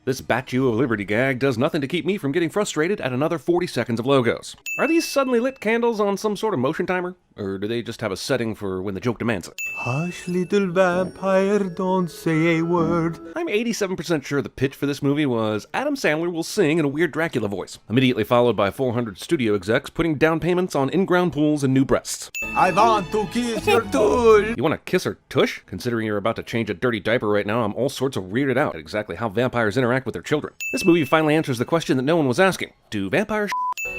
This Statue of Liberty gag does nothing to keep me from getting frustrated at another 40 seconds of logos. Are these suddenly lit candles on some sort of motion timer? Or do they just have a setting for when the joke demands it? Hush, little vampire, don't say a word. I'm 87% sure the pitch for this movie was Adam Sandler will sing in a weird Dracula voice, immediately followed by 400 studio execs putting down payments on in-ground pools and new breasts. I want to kiss your tool. You want to kiss her tush? Considering you're about to change a dirty diaper right now, I'm all sorts of weirded out at exactly how vampires interact with their children. This movie finally answers the question that no one was asking. Do vampires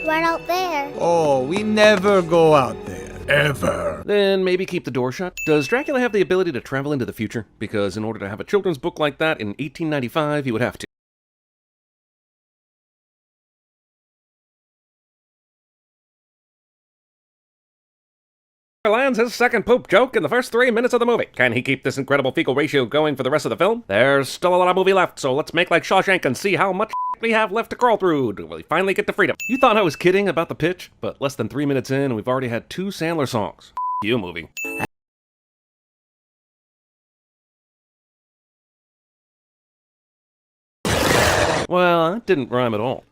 Right out there. Oh, we never go out there. Ever. Then maybe keep the door shut. Does Dracula have the ability to travel into the future? Because in order to have a children's book like that in 1895, he would have to. Lands his second poop joke in the first 3 minutes of the movie. Can he keep this incredible fecal ratio going for the rest of the film? There's still a lot of movie left, so let's make like Shawshank and see how much we have left to crawl through till we finally get to freedom. You thought I was kidding about the pitch, but less than 3 minutes in and we've already had 2 Sandler songs. You movie. Well, that didn't rhyme at all.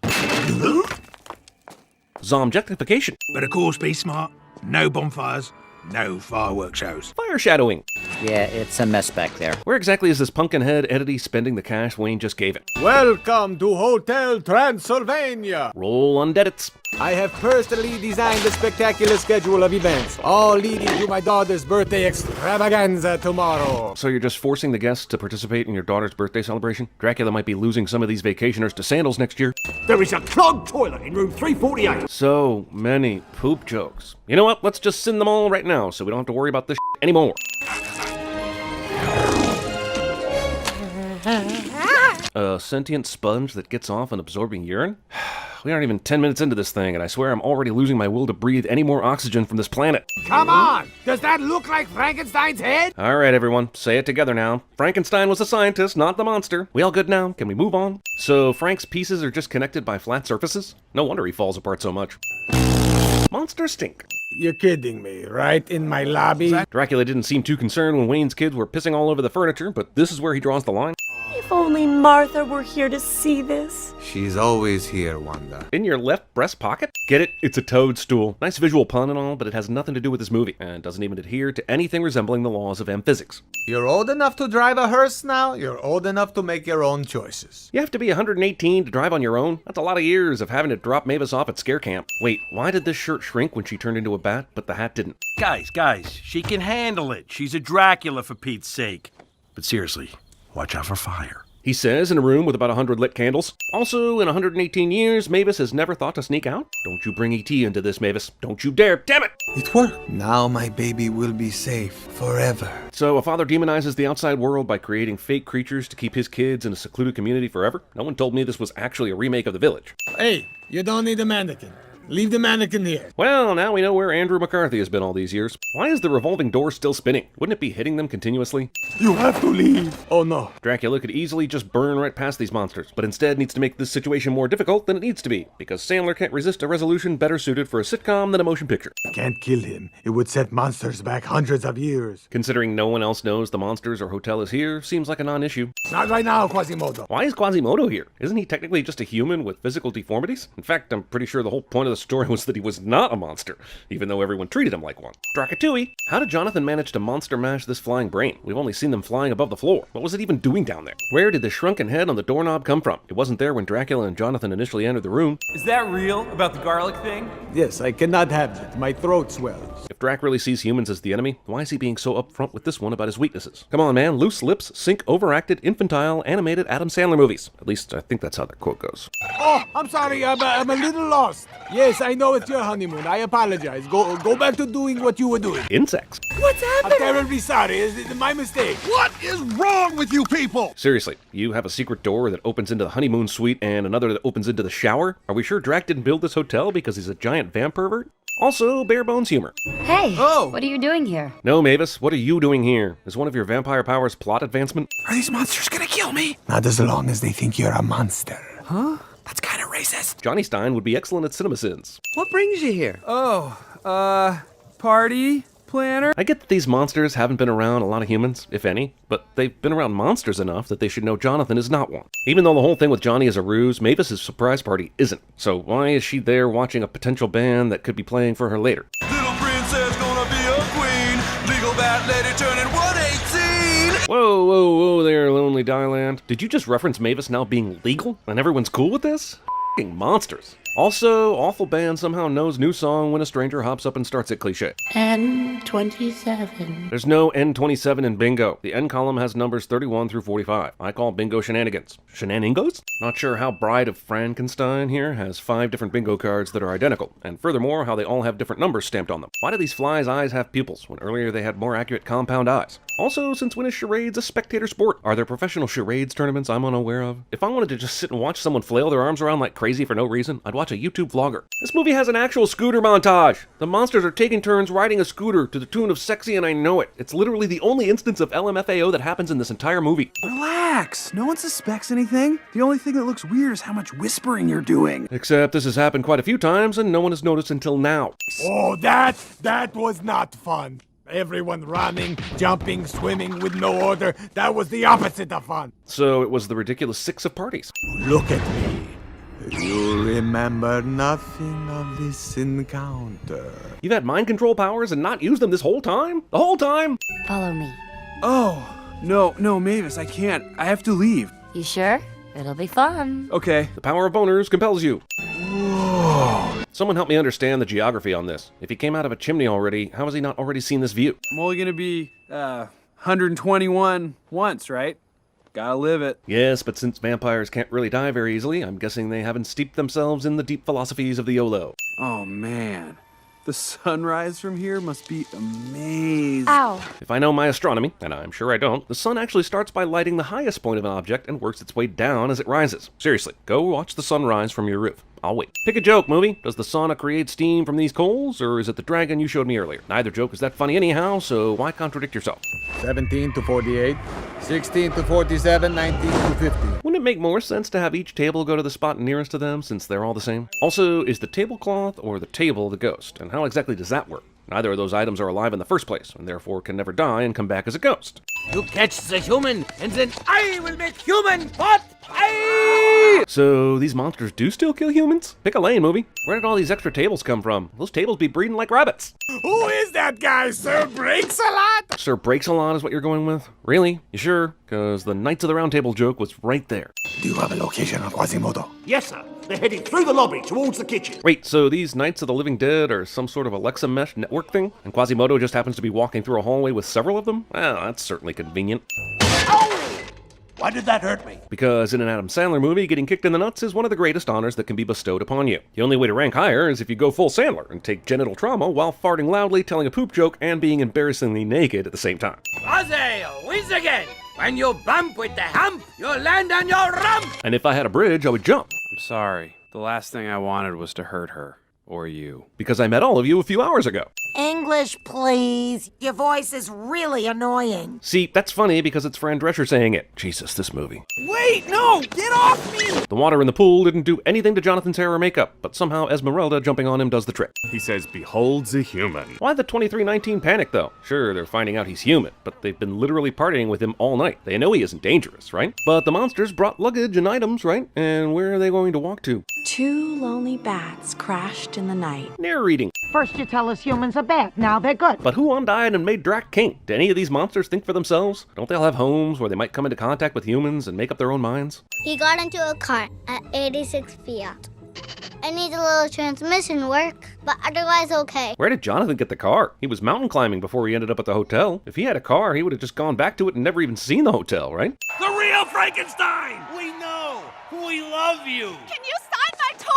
Zomjectification. But of course, be smart. No bonfires, no fireworks shows. Fire shadowing. Yeah, it's a mess back there. Where exactly is this pumpkinhead entity spending the cash Wayne just gave it? Welcome to Hotel Transylvania. Roll undeadits. I have personally designed a spectacular schedule of events, all leading to my daughter's birthday extravaganza tomorrow. So you're just forcing the guests to participate in your daughter's birthday celebration? Dracula might be losing some of these vacationers to sandals next year. There is a clogged toilet in room 348. So many poop jokes. You know what? Let's just send them all right now so we don't have to worry about this anymore. A sentient sponge that gets off an absorbing urine? We aren't even 10 minutes into this thing, and I swear I'm already losing my will to breathe any more oxygen from this planet. Come on! Does that look like Frankenstein's head? All right, everyone, say it together now. Frankenstein was a scientist, not the monster. We all good now? Can we move on? So Frank's pieces are just connected by flat surfaces? No wonder he falls apart so much. Monsters stink. You're kidding me, right? In my lobby? Dracula didn't seem too concerned when Wayne's kids were pissing all over the furniture, but this is where he draws the line. If only Martha were here to see this. She's always here, Wanda. In your left breast pocket? Get it? It's a toadstool. Nice visual pun and all, but it has nothing to do with this movie, and doesn't even adhere to anything resembling the laws of physics. You're old enough to drive a hearse now? You're old enough to make your own choices. You have to be 118 to drive on your own? That's a lot of years of having to drop Mavis off at scare camp. Wait, why did this shirt shrink when she turned into a bat, but the hat didn't? Guys, she can handle it. She's a Dracula, for Pete's sake. But seriously, watch out for fire. He says in a room with about 100 lit candles. Also, in 118 years, Mavis has never thought to sneak out. Don't you bring E.T. into this, Mavis. Don't you dare. Damn it! It worked. Now my baby will be safe forever. So a father demonizes the outside world by creating fake creatures to keep his kids in a secluded community forever? No one told me this was actually a remake of The Village. Hey, you don't need a mannequin. Leave the mannequin here. Well, now we know where Andrew McCarthy has been all these years. Why is the revolving door still spinning? Wouldn't it be hitting them continuously? You have to leave. Oh no. Dracula could easily just burn right past these monsters, but instead needs to make this situation more difficult than it needs to be, because Sandler can't resist a resolution better suited for a sitcom than a motion picture. Can't kill him. It would set monsters back hundreds of years. Considering no one else knows the monsters or hotel is here, seems like a non-issue. Not right now, Quasimodo. Why is Quasimodo here? Isn't he technically just a human with physical deformities? In fact, I'm pretty sure the whole point of the story was that he was not a monster, even though everyone treated him like one. Drakatui! How did Jonathan manage to monster mash this flying brain? We've only seen them flying above the floor. What was it even doing down there? Where did the shrunken head on the doorknob come from? It wasn't there when Dracula and Jonathan initially entered the room. Is that real about the garlic thing? Yes, I cannot have it. My throat swells. If Drac really sees humans as the enemy, why is he being so upfront with this one about his weaknesses? Come on, man. Loose lips sink overacted, infantile, animated Adam Sandler movies. At least I think that's how that quote goes. Oh, I'm sorry. I'm a little lost. Yes, I know it's your honeymoon. I apologize. Go back to doing what you were doing. Insects. What's I'm happening? terribly sorry. It's my mistake. What is wrong with you people? Seriously, you have a secret door that opens into the honeymoon suite and another that opens into the shower? Are we sure Drac didn't build this hotel because he's a giant vamp pervert? Also, bare bones humor. Hey, Oh. what are you doing here? No, Mavis, what are you doing here? Is one of your vampire powers plot advancement? Are these monsters gonna kill me? Not as long as they think you're a monster. That's kind of racist. Johnny Stein would be excellent at CinemaSins. What brings you here? Oh, party, planner? I get that these monsters haven't been around a lot of humans, if any, but they've been around monsters enough that they should know Jonathan is not one. Even though the whole thing with Johnny is a ruse, Mavis's surprise party isn't. So why is she there watching a potential band that could be playing for her later? Little princess gonna be a queen. Legal bat lady turning 118. Whoa, whoa, whoa there, Lonely Dyland. Did you just reference Mavis now being legal? And everyone's cool with this? F***ing monsters. Also, awful band somehow knows new song when a stranger hops up and starts it cliche. N27. There's no N27 in bingo. The N column has numbers 31 through 45. I call bingo shenanigans. Shenanigans? Not sure how Bride of Frankenstein here has 5 different bingo cards that are identical, and furthermore how they all have different numbers stamped on them. Why do these flies' eyes have pupils when earlier they had more accurate compound eyes? Also, since when is charades a spectator sport? Are there professional charades tournaments I'm unaware of? If I wanted to just sit and watch someone flail their arms around like crazy for no reason, I'd watch a YouTube vlogger. This movie has an actual scooter montage. The monsters are taking turns riding a scooter to the tune of Sexy and I Know It. It's literally the only instance of LMFAO that happens in this entire movie. Relax. No one suspects anything. The only thing that looks weird is how much whispering you're doing. Except this has happened quite a few times and no one has noticed until now. Oh, that was not fun. Everyone running, jumping, swimming with no order. That was the opposite of fun. So it was the ridiculous 6 of parties. Look at me. You remember nothing of this encounter. You've had mind control powers and not used them this whole time? The whole time? Follow me. Oh, no, Mavis, I can't. I have to leave. You sure? It'll be fun. Okay. The power of boners compels you. Someone help me understand the geography on this. If he came out of a chimney already, how has he not already seen this view? I'm only gonna be, 121 once, right? Gotta live it. Yes, but since vampires can't really die very easily, I'm guessing they haven't steeped themselves in the deep philosophies of the YOLO. Oh, man. The sunrise from here must be amazing. Ow. If I know my astronomy, and I'm sure I don't, the sun actually starts by lighting the highest point of an object and works its way down as it rises. Seriously, go watch the sunrise from your roof. I'll wait. Pick a joke, movie. Does the sauna create steam from these coals, or is it the dragon you showed me earlier? Neither joke is that funny anyhow, so why contradict yourself? 17 to 48, 16 to 47, 19 to 50. Wouldn't it make more sense to have each table go to the spot nearest to them since they're all the same? Also, is the tablecloth or the table the ghost? And how exactly does that work? Neither of those items are alive in the first place, and therefore can never die and come back as a ghost. You catch the human, and then I will make human pot pie! So, these monsters do still kill humans? Pick a lane, movie. Where did all these extra tables come from? Those tables be breeding like rabbits. Who is that guy, Sir Breaks a Lot? Sir Breaks a Lot is what you're going with? Really? You sure? Because the Knights of the Round Table joke was right there. Do you have a location on Quasimodo? Yes, sir. They're heading through the lobby towards the kitchen. Wait, so these Knights of the Living Dead are some sort of Alexa mesh network thing? And Quasimodo just happens to be walking through a hallway with several of them? Well, that's certainly convenient. Ow! Why did that hurt me? Because in an Adam Sandler movie, getting kicked in the nuts is one of the greatest honors that can be bestowed upon you. The only way to rank higher is if you go full Sandler and take genital trauma while farting loudly, telling a poop joke, and being embarrassingly naked at the same time. Ozzy wins again. When you bump with the hump, you'll land on your rump. And if I had a bridge, I would jump. I'm sorry. The last thing I wanted was to hurt her. Or you. Because I met all of you a few hours ago. English, please. Your voice is really annoying. See, that's funny because it's Fran Drescher saying it. Jesus, this movie. Wait, no! Get off me! The water in the pool didn't do anything to Jonathan's hair or makeup, but somehow Esmeralda jumping on him does the trick. He says, beholds a human. Why the 2319 panic, though? Sure, they're finding out he's human, but they've been literally partying with him all night. They know he isn't dangerous, right? But the monsters brought luggage and items, right? And where are they going to walk to? 2 lonely bats crashed in the night. Narrating. First you tell us humans are bad, now they're good. But who undied and made Drac king? Do any of these monsters think for themselves? Don't they all have homes where they might come into contact with humans and make up their own minds? He got into a car at 86 Fiat. I need a little transmission work, but otherwise okay. Where did Jonathan get the car? He was mountain climbing before he ended up at the hotel. If he had a car, he would have just gone back to it and never even seen the hotel, right? The real Frankenstein! We know! We love you! Can you sign my torch?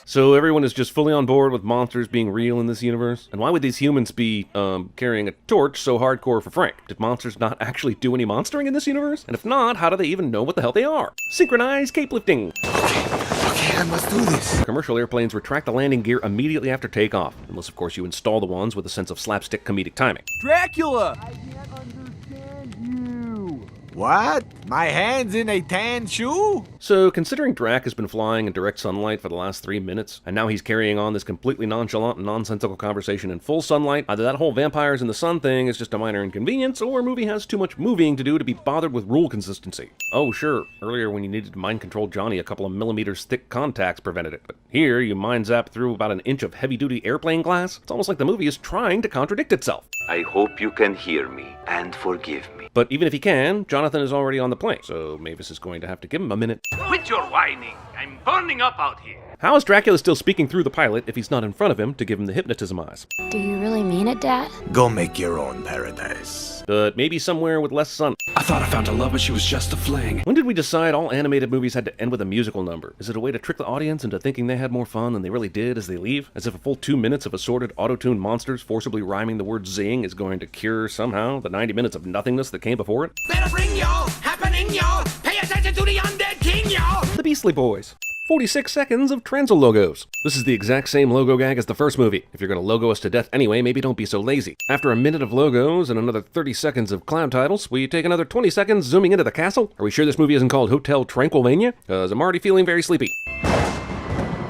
So everyone is just fully on board with monsters being real in this universe? And why would these humans be, carrying a torch so hardcore for Frank? Did monsters not actually do any monstering in this universe? And if not, how do they even know what the hell they are? Synchronized cape lifting! Okay, I must do this. Commercial airplanes retract the landing gear immediately after takeoff, unless of course you install the ones with a sense of slapstick comedic timing. Dracula! I can't understand you. What? My hand's in a tan shoe? So, considering Drac has been flying in direct sunlight for the last 3 minutes, and now he's carrying on this completely nonchalant and nonsensical conversation in full sunlight, either that whole vampires in the sun thing is just a minor inconvenience, or movie has too much moving to do to be bothered with rule consistency. Oh, sure, earlier when you needed to mind control Johnny, a couple of millimeters thick contacts prevented it, but here you mind zap through about an inch of heavy-duty airplane glass. It's almost like the movie is trying to contradict itself. I hope you can hear me and forgive me. But even if he can, Jonathan is already on the plane, so Mavis is going to have to give him a minute. Quit your whining. I'm burning up out here. How is Dracula still speaking through the pilot if he's not in front of him to give him the hypnotism eyes? Do you really mean it, Dad? Go make your own paradise. But maybe somewhere with less sun. I thought I found a love, but she was just a fling. When did we decide all animated movies had to end with a musical number? Is it a way to trick the audience into thinking they had more fun than they really did as they leave? As if a full 2 minutes of assorted auto-tuned monsters forcibly rhyming the word Zing is going to cure, somehow, the 90 minutes of nothingness that came before it? Better bring y'all, happening y'all. Pay attention to the undead king, y'all. The Beastly Boys. 46 seconds of Transl logos. This is the exact same logo gag as the first movie. If you're gonna logo us to death anyway, maybe don't be so lazy. After a minute of logos and another 30 seconds of cloud titles, we take another 20 seconds zooming into the castle? Are we sure this movie isn't called Hotel Transylvania? Cause I'm already feeling very sleepy.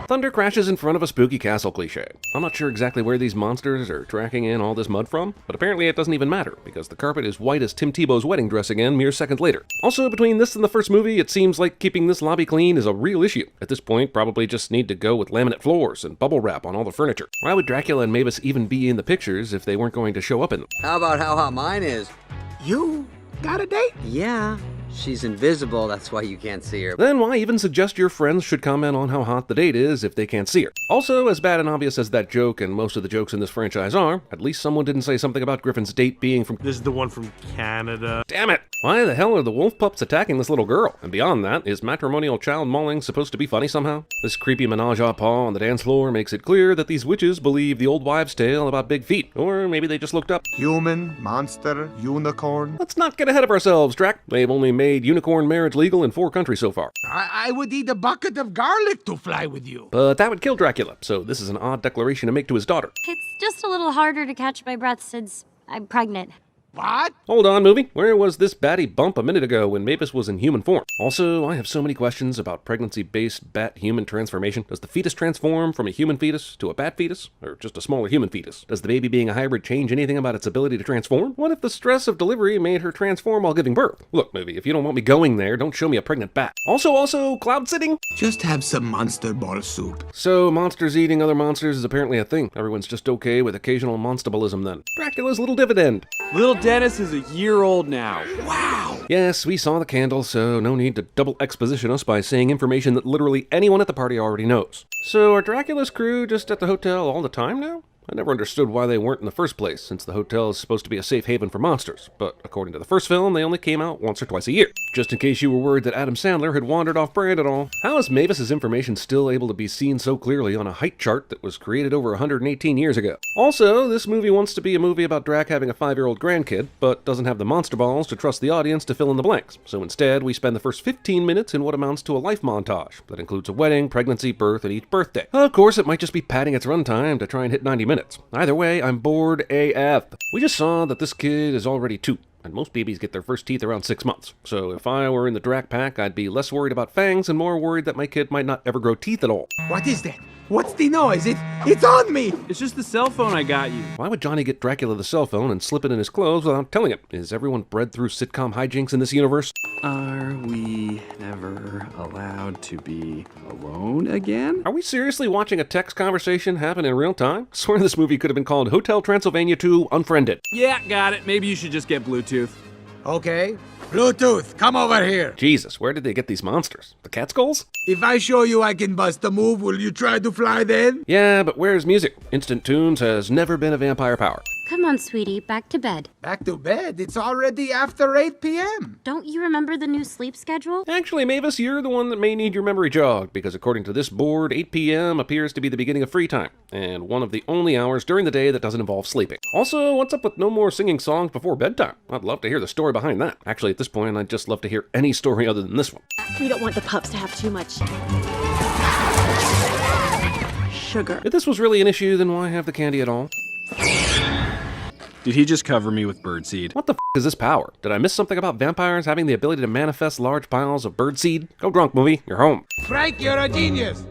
Thunder crashes in front of a spooky castle cliché. I'm not sure exactly where these monsters are tracking in all this mud from, but apparently it doesn't even matter, because the carpet is white as Tim Tebow's wedding dress again mere seconds later. Also, between this and the first movie, it seems like keeping this lobby clean is a real issue. At this point, probably just need to go with laminate floors and bubble wrap on all the furniture. Why would Dracula and Mavis even be in the pictures if they weren't going to show up in them? How about how hot mine is? You got a date? Yeah. She's invisible, that's why you can't see her. Then why even suggest your friends should comment on how hot the date is if they can't see her? Also, as bad and obvious as that joke and most of the jokes in this franchise are, at least someone didn't say something about Griffin's date being from— This is the one from Canada. Damn it! Why the hell are the wolf pups attacking this little girl? And beyond that, is matrimonial child mauling supposed to be funny somehow? This creepy menage-a-pas on the dance floor makes it clear that these witches believe the old wives' tale about big feet. Or maybe they just looked up. Human, monster, unicorn. Let's not get ahead of ourselves, Drac. They've only made unicorn marriage legal in 4 countries so far. I would eat a bucket of garlic to fly with you. But that would kill Dracula, so this is an odd declaration to make to his daughter. It's just a little harder to catch my breath since I'm pregnant. What? Hold on, movie. Where was this baddie bump a minute ago when Mavis was in human form? Also, I have so many questions about pregnancy-based bat-human transformation. Does the fetus transform from a human fetus to a bat fetus? Or just a smaller human fetus? Does the baby being a hybrid change anything about its ability to transform? What if the stress of delivery made her transform while giving birth? Look, movie, if you don't want me going there, don't show me a pregnant bat. Also, cloud sitting? Just have some monster ball soup. So, monsters eating other monsters is apparently a thing. Everyone's just okay with occasional monstabolism then. Dracula's little dividend. Little Dennis is a year old now. Wow! Yes, we saw the candle, so no need to double exposition us by saying information that literally anyone at the party already knows. So are Dracula's crew just at the hotel all the time now? I never understood why they weren't in the first place, since the hotel is supposed to be a safe haven for monsters. But according to the first film, they only came out once or twice a year. Just in case you were worried that Adam Sandler had wandered off brand at all. How is Mavis's information still able to be seen so clearly on a height chart that was created over 118 years ago? Also, this movie wants to be a movie about Drac having a 5-year-old grandkid, but doesn't have the monster balls to trust the audience to fill in the blanks. So instead, we spend the first 15 minutes in what amounts to a life montage that includes a wedding, pregnancy, birth, and each birthday. Of course, it might just be padding its runtime to try and hit 90 minutes. Either way, I'm bored AF. We just saw that this kid is already 2. And most babies get their first teeth around 6 months. So if I were in the Drac pack, I'd be less worried about fangs and more worried that my kid might not ever grow teeth at all. What is that? What's the noise? It's on me! It's just the cell phone I got you. Why would Johnny get Dracula the cell phone and slip it in his clothes without telling him? Is everyone bred through sitcom hijinks in this universe? Are we ever allowed to be alone again? Are we seriously watching a text conversation happen in real time? I swear this movie could have been called Hotel Transylvania 2 Unfriended. Yeah, got it. Maybe you should just get Bluetooth. Okay. Bluetooth, come over here. Jesus, where did they get these monsters? The Catskills? If I show you I can bust a move, will you try to fly then? Yeah, but where's music? Instant Tunes has never been a vampire power. Come on, sweetie, back to bed. Back to bed? It's already after 8 p.m. Don't you remember the new sleep schedule? Actually, Mavis, you're the one that may need your memory jogged, because according to this board, 8 p.m. appears to be the beginning of free time, and one of the only hours during the day that doesn't involve sleeping. Also, what's up with no more singing songs before bedtime? I'd love to hear the story behind that. Actually, at this point, I'd just love to hear any story other than this one. We don't want the pups to have too much sugar. If this was really an issue, then why have the candy at all? Did he just cover me with birdseed? What the is this power? Did I miss something about vampires having the ability to manifest large piles of birdseed? Go drunk, movie. You're home. Frank, you're a genius.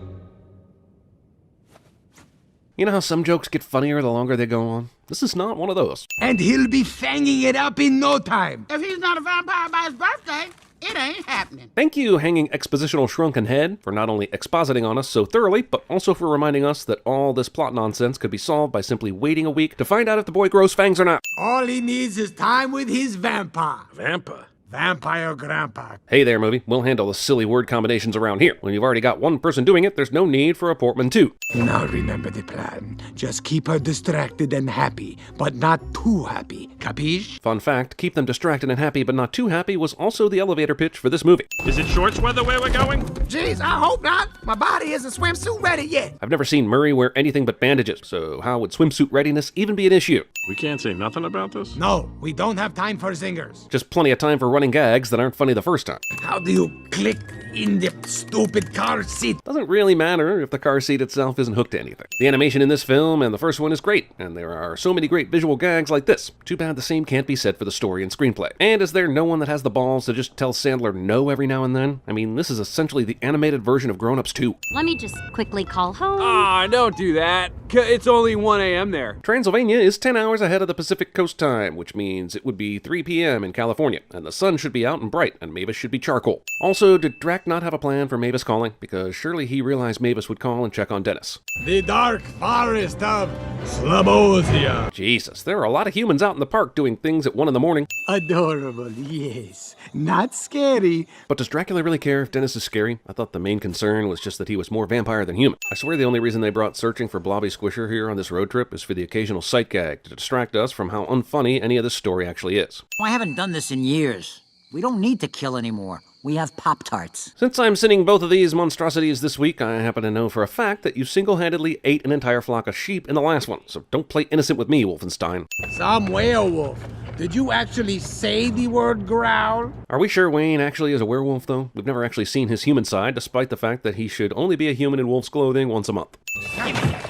You know how some jokes get funnier the longer they go on? This is not one of those. And he'll be fanging it up in no time. If he's not a vampire by his birthday, it ain't happening. Thank you, Hanging Expositional Shrunken Head, for not only expositing on us so thoroughly, but also for reminding us that all this plot nonsense could be solved by simply waiting a week to find out if the boy grows fangs or not. All he needs is time with his vampire. Vampa? Vampire grandpa. Hey there, movie. We'll handle the silly word combinations around here. When you've already got one person doing it, there's no need for a Portman 2. Now remember the plan. Just keep her distracted and happy, but not too happy. Capiche? Fun fact, keep them distracted and happy but not too happy was also the elevator pitch for this movie. Is it shorts weather where we're going? Jeez, I hope not. My body isn't swimsuit ready yet. I've never seen Murray wear anything but bandages, so how would swimsuit readiness even be an issue? We can't say nothing about this? No, we don't have time for zingers. Just plenty of time for running gags that aren't funny the first time. How do you click in the stupid car seat? Doesn't really matter if the car seat itself isn't hooked to anything. The animation in this film and the first one is great, and there are so many great visual gags like this. Too bad the same can't be said for the story and screenplay. And is there no one that has the balls to just tell Sandler no every now and then? I mean, this is essentially the animated version of Grown Ups 2. Let me just quickly call home. Ah, don't do that. It's only 1 a.m. there. Transylvania is 10 hours ahead of the Pacific Coast time, which means it would be 3 p.m. in California, and the sun should be out and bright, and Mavis should be charcoal. Also, did Drac not have a plan for Mavis calling? Because surely he realized Mavis would call and check on Dennis. The dark forest of Slabosia. Jesus, there are a lot of humans out in the park doing things at 1 in the morning. Adorable, yes. Not scary. But does Dracula really care if Dennis is scary? I thought the main concern was just that he was more vampire than human. I swear the only reason they brought searching for Blobby Squisher here on this road trip is for the occasional sight gag to distract us from how unfunny any of this story actually is. I haven't done this in years. We don't need to kill anymore. We have Pop-Tarts. Since I'm sending both of these monstrosities this week, I happen to know for a fact that you single-handedly ate an entire flock of sheep in the last one, so don't play innocent with me, Wolfenstein. Some werewolf. Did you actually say the word growl? Are we sure Wayne actually is a werewolf, though? We've never actually seen his human side, despite the fact that he should only be a human in wolf's clothing once a month.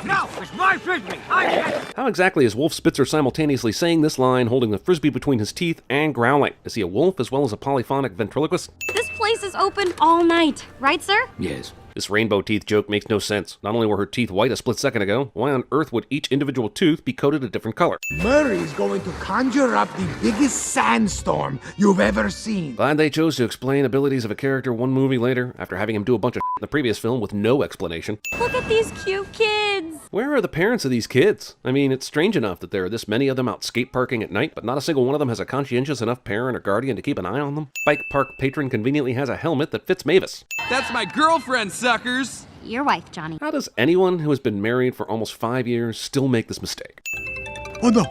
No, it's my frisbee. How exactly is Wolf Spitzer simultaneously saying this line, holding the frisbee between his teeth, and growling? Is he a wolf as well as a polyphonic ventriloquist? This place is open all night, right, sir? Yes. This rainbow teeth joke makes no sense. Not only were her teeth white a split second ago, why on earth would each individual tooth be coated a different color? Murray's going to conjure up the biggest sandstorm you've ever seen. Glad they chose to explain abilities of a character one movie later, after having him do a bunch of in the previous film with no explanation. Look at these cute kids. Where are the parents of these kids? I mean, it's strange enough that there are this many of them out skate parking at night, but not a single one of them has a conscientious enough parent or guardian to keep an eye on them. Bike park patron conveniently has a helmet that fits Mavis. That's my girlfriend, suckers. Your wife, Johnny. How does anyone who has been married for almost 5 years still make this mistake? Oh no!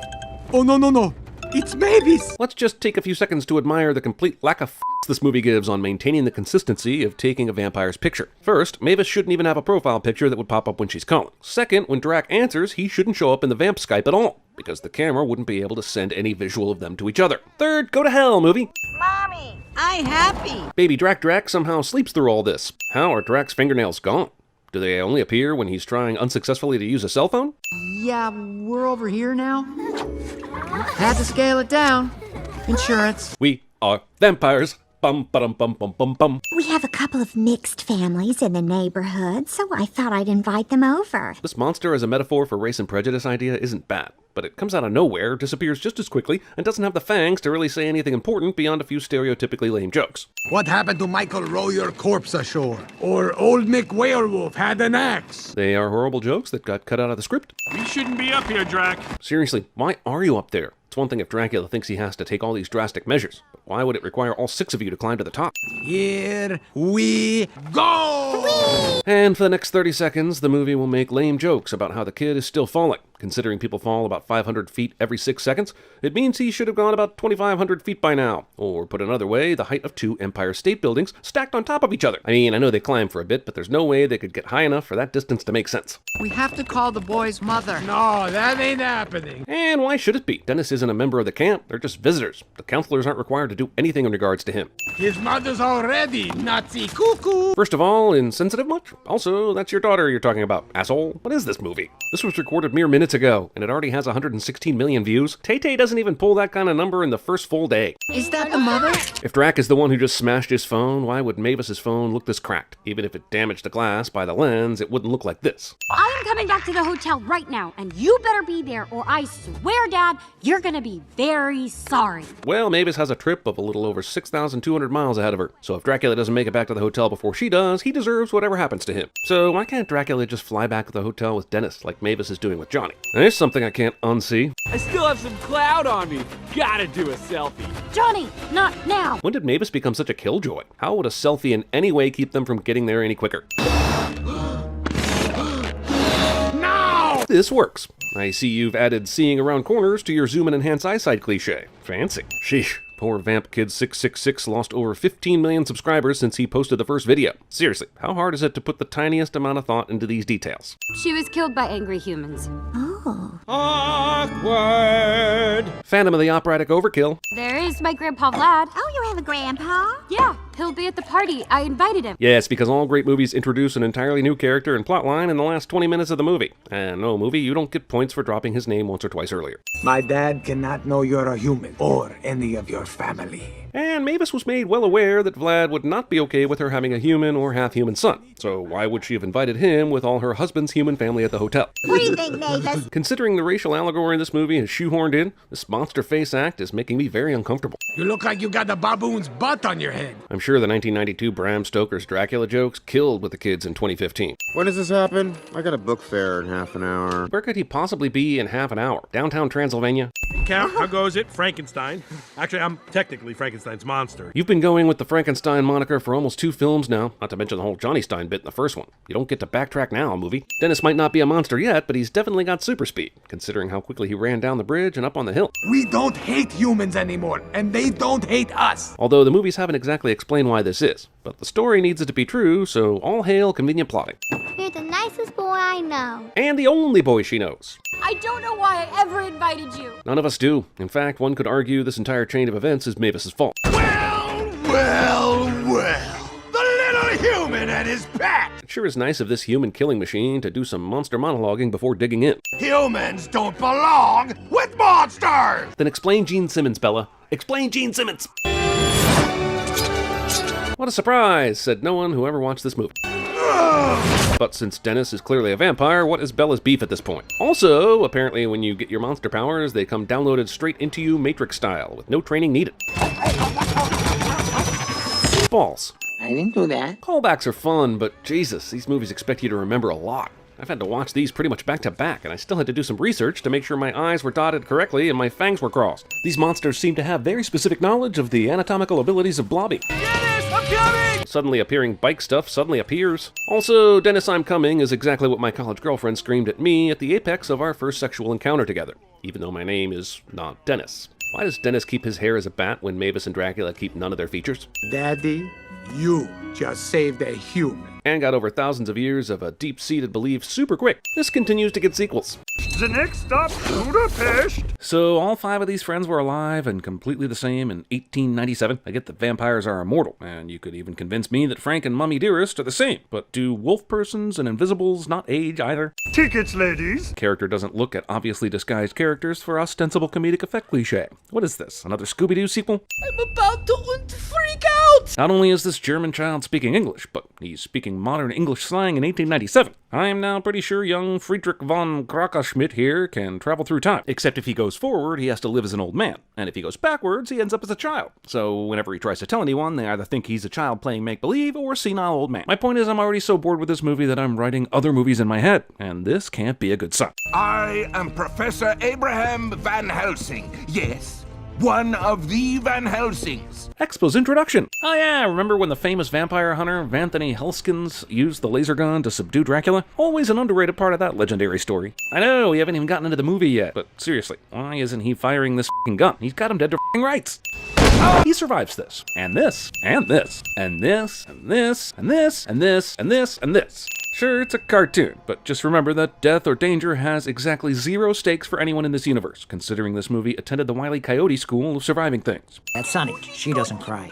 Oh no! It's Mavis! Let's just take a few seconds to admire the complete lack of this movie gives on maintaining the consistency of taking a vampire's picture. First, Mavis shouldn't even have a profile picture that would pop up when she's calling. Second, when Drac answers, he shouldn't show up in the vamp Skype at all, because the camera wouldn't be able to send any visual of them to each other. Third, go to hell, movie. Mommy, I'm happy. Baby Drac somehow sleeps through all this. How are Drac's fingernails gone? Do they only appear when he's trying unsuccessfully to use a cell phone? Yeah, we're over here now. Had to scale it down. Insurance. We are vampires. Bum, ba-dum, bum, bum, bum, bum. We have a couple of mixed families in the neighborhood, so I thought I'd invite them over. This monster as a metaphor for race and prejudice idea isn't bad, but it comes out of nowhere, disappears just as quickly, and doesn't have the fangs to really say anything important beyond a few stereotypically lame jokes. What happened to Michael row your corpse ashore? Or Old Mick Werewolf had an axe? They are horrible jokes that got cut out of the script. We shouldn't be up here, Drac. Seriously, why are you up there? It's one thing if Dracula thinks he has to take all these drastic measures, but why would it require all 6 of you to climb to the top? Here we go! Whee! And for the next 30 seconds, the movie will make lame jokes about how the kid is still falling. Considering people fall about 500 feet every 6 seconds, it means he should have gone about 2,500 feet by now. Or put another way, the height of 2 Empire State Buildings stacked on top of each other. I mean, I know they climb for a bit, but there's no way they could get high enough for that distance to make sense. We have to call the boy's mother. No, that ain't happening. And why should it be? Dennis isn't a member of the camp, they're just visitors. The counselors aren't required to do anything in regards to him. His mother's already Nazi cuckoo. First of all, insensitive much? Also, that's your daughter you're talking about, asshole. What is this movie? This was recorded mere minutes minutes ago, and it already has 116 million views. Tay-Tay doesn't even pull that kind of number in the first full day. Is that the mother? If Drac is the one who just smashed his phone, why would Mavis's phone look this cracked? Even if it damaged the glass by the lens, it wouldn't look like this. I am coming back to the hotel right now, and you better be there, or I swear, Dad, you're gonna be very sorry. Well, Mavis has a trip of a little over 6,200 miles ahead of her, so if Dracula doesn't make it back to the hotel before she does, he deserves whatever happens to him. So why can't Dracula just fly back to the hotel with Dennis, like Mavis is doing with Johnny? There's something I can't unsee. I still have some cloud on me. Gotta do a selfie. Johnny, not now. When did Mavis become such a killjoy? How would a selfie in any way keep them from getting there any quicker? No! This works. I see you've added seeing around corners to your zoom and enhance eyesight cliche. Fancy. Sheesh. Poor Vamp Kid 666 lost over 15 million subscribers since he posted the first video. Seriously, how hard is it to put the tiniest amount of thought into these details? She was killed by angry humans. Oh. Awkward! Phantom of the Operatic overkill. There is my Grandpa Vlad. Oh, you have a grandpa? Yeah, he'll be at the party. I invited him. Yes, because all great movies introduce an entirely new character and plotline in the last 20 minutes of the movie. And no movie, you don't get points for dropping his name once or twice earlier. My dad cannot know you're a human or any of your family. And Mavis was made well aware that Vlad would not be okay with her having a human or half-human son. So why would she have invited him with all her husband's human family at the hotel? What do you think, Mavis? Considering the racial allegory in this movie is shoehorned in, this monster face act is making me very uncomfortable. You look like you got the baboon's butt on your head. I'm sure the 1992 Bram Stoker's Dracula jokes killed with the kids in 2015. When does this happen? I got a book fair in half an hour. Where could he possibly be in half an hour? Downtown Transylvania? Count, how goes it? Frankenstein. Actually, I'm technically Frankenstein's monster. You've been going with the Frankenstein moniker for almost 2 films now, not to mention the whole Johnny Stein bit in the first one. You don't get to backtrack now, movie. Dennis might not be a monster yet, but he's definitely got super speed, considering how quickly he ran down the bridge and up on the hill. We don't hate humans anymore, and they don't hate us. Although the movies haven't exactly explained why this is, but the story needs it to be true, so all hail convenient plotting. You're the nicest boy I know. And the only boy she knows. I don't know why I ever invited you. None of us do. In fact, one could argue this entire chain of events is Mavis's fault. Well, the little human and his pet. It sure is nice of this human killing machine to do some monster monologuing before digging in. Humans don't belong with monsters. Then explain Gene Simmons, Bella. Explain Gene Simmons! What a surprise, said no one who ever watched this movie. But since Dennis is clearly a vampire, what is Bella's beef at this point? Also, apparently when you get your monster powers, they come downloaded straight into you Matrix style, with no training needed. Balls. I didn't do that. Callbacks are fun, but Jesus, these movies expect you to remember a lot. I've had to watch these pretty much back to back, and I still had to do some research to make sure my I's were dotted correctly and my fangs were crossed. These monsters seem to have very specific knowledge of the anatomical abilities of Blobby. Dennis, I'm coming! Suddenly appearing bike stuff suddenly appears. Also, Dennis, I'm coming is exactly what my college girlfriend screamed at me at the apex of our first sexual encounter together, even though my name is not Dennis. Why does Dennis keep his hair as a bat when Mavis and Dracula keep none of their features? Daddy, you just saved a human. And got over thousands of years of a deep-seated belief super quick. This continues to get sequels. The next stop, Budapest. So all 5 of these friends were alive and completely the same in 1897. I get that vampires are immortal, and you could even convince me that Frank and Mummy Dearest are the same. But do wolf persons and invisibles not age either? Tickets, ladies. Character doesn't look at obviously disguised characters for ostensible comedic effect cliche. What is this, another Scooby-Doo sequel? I'm about to freak out! Not only is this German child speaking English, but he's speaking modern English slang in 1897. I am now pretty sure young Friedrich von Krakaschmidt here can travel through time. Except if he goes forward, he has to live as an old man. And if he goes backwards, he ends up as a child. So whenever he tries to tell anyone, they either think he's a child playing make-believe or a senile old man. My point is, I'm already so bored with this movie that I'm writing other movies in my head. And this can't be a good sign. I am Professor Abraham Van Helsing. Yes, one of the Van Helsings. Expo's introduction. Oh yeah, remember when the famous vampire hunter Anthony Helskins used the laser gun to subdue Dracula? Always an underrated part of that legendary story. I know, we haven't even gotten into the movie yet, but seriously, why isn't he firing this f***ing gun? He's got him dead to f***ing rights. He survives this, and this, and this, and this, and this, and this, and this, and this, and this. Sure, it's a cartoon, but just remember that death or danger has exactly 0 stakes for anyone in this universe, considering this movie attended the Wile E. Coyote School of Surviving Things. That's Sunny. She doesn't cry.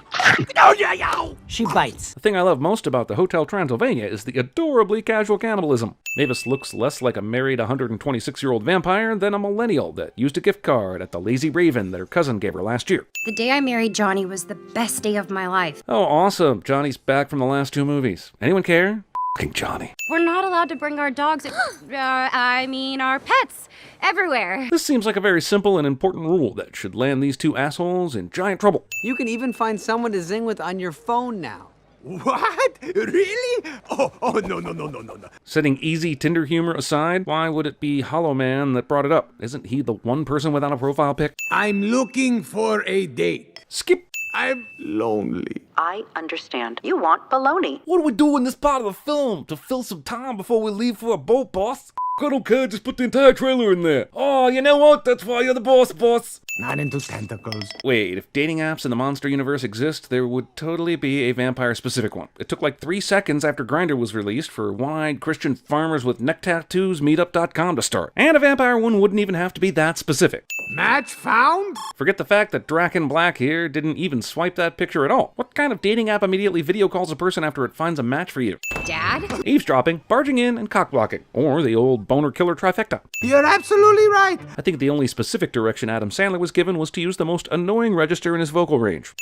Oh, She bites. The thing I love most about the Hotel Transylvania is the adorably casual cannibalism. Mavis looks less like a married 126-year-old vampire than a millennial that used a gift card at the Lazy Raven that her cousin gave her last year. The day I married Johnny was the best day of my life. Oh, awesome. Johnny's back from the last 2 movies. Anyone care? F***ing Johnny. We're not allowed to bring our dogs, our pets, everywhere. This seems like a very simple and important rule that should land these 2 assholes in giant trouble. You can even find someone to zing with on your phone now. What? Really? Oh, no. Setting easy Tinder humor aside, why would it be Hollow Man that brought it up? Isn't he the one person without a profile pic? I'm looking for a date. Skip. I'm lonely. I understand. You want baloney. What do we do in this part of the film to fill some time before we leave for a boat, boss? I don't care, just put the entire trailer in there. Oh, you know what? That's why you're the boss. Not into tentacles. Wait, if dating apps in the monster universe exist, there would totally be a vampire-specific one. It took like 3 seconds after Grindr was released for one-eyed Christian farmers with neck tattoos meetup.com to start. And a vampire one wouldn't even have to be that specific. Match found? Forget the fact that Draken Black here didn't even swipe that picture at all. What kind of dating app immediately video calls a person after it finds a match for you? Dad? Eavesdropping, barging in, and cockblocking. Or the old boner killer trifecta. You're absolutely right. I think the only specific direction Adam Sandler was given was to use the most annoying register in his vocal range.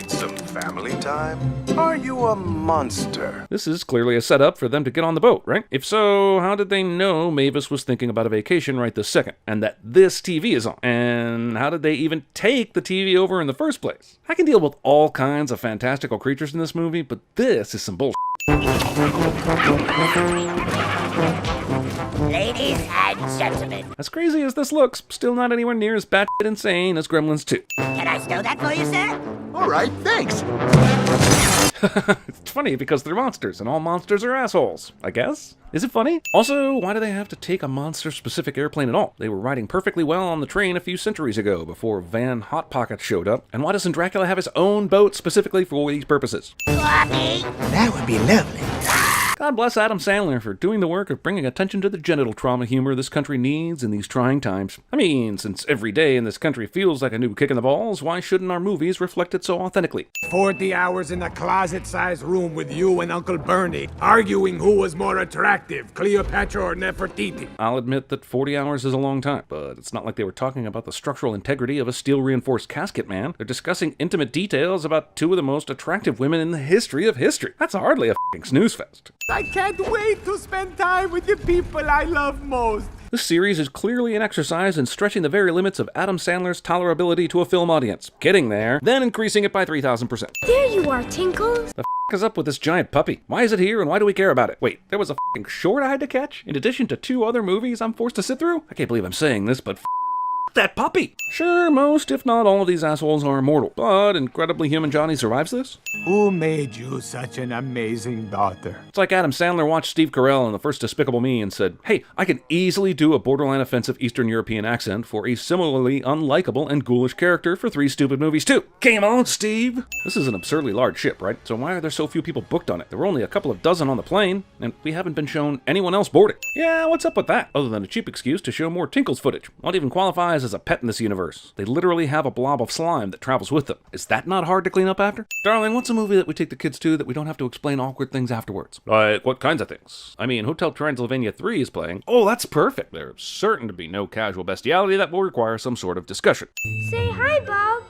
Some family time? Are you a monster? This is clearly a setup for them to get on the boat, right? If so, how did they know Mavis was thinking about a vacation right this second, and that this TV is on? And how did they even take the TV over in the first place? I can deal with all kinds of fantastical creatures in this movie, but this is some bullshit. Ladies and gentlemen. As crazy as this looks, still not anywhere near as batshit insane as Gremlins 2. Can I stow that for you, sir? All right, thanks. It's funny because they're monsters, and all monsters are assholes, I guess? Is it funny? Also, why do they have to take a monster-specific airplane at all? They were riding perfectly well on the train a few centuries ago before Van Hot Pocket showed up. And why doesn't Dracula have his own boat specifically for these purposes? That would be lovely. God bless Adam Sandler for doing the work of bringing attention to the genital trauma humor this country needs in these trying times. I mean, since every day in this country feels like a new kick in the balls, why shouldn't our movies reflect it so authentically? 40 hours in a closet-sized room with you and Uncle Bernie, arguing who was more attractive, Cleopatra or Nefertiti. I'll admit that 40 hours is a long time, but it's not like they were talking about the structural integrity of a steel-reinforced casket, man. They're discussing intimate details about 2 of the most attractive women in the history of history. That's hardly a f***ing snooze fest. I can't wait to spend time with the people I love most. This series is clearly an exercise in stretching the very limits of Adam Sandler's tolerability to a film audience. Getting there, then increasing it by 3,000%. There you are, Tinkles. The f*** is up with this giant puppy? Why is it here and why do we care about it? Wait, there was a f***ing short I had to catch? In addition to 2 other movies I'm forced to sit through? I can't believe I'm saying this, but that puppy! Sure, most, if not all of these assholes are immortal, but incredibly human Johnny survives this? Who made you such an amazing daughter? It's like Adam Sandler watched Steve Carell in The First Despicable Me and said, hey, I can easily do a borderline offensive Eastern European accent for a similarly unlikable and ghoulish character for 3 stupid movies too. Game on, Steve! This is an absurdly large ship, right? So why are there so few people booked on it? There were only a couple of dozen on the plane, and we haven't been shown anyone else boarding. Yeah, what's up with that? Other than a cheap excuse to show more Tinkles footage. What even qualifies as a pet in this universe? They literally have a blob of slime that travels with them. Is that not hard to clean up after? Darling, what's a movie that we take the kids to that we don't have to explain awkward things afterwards? Like, what kinds of things? I mean, Hotel Transylvania 3 is playing. Oh, that's perfect. There's certain to be no casual bestiality that will require some sort of discussion. Say hi, Bob.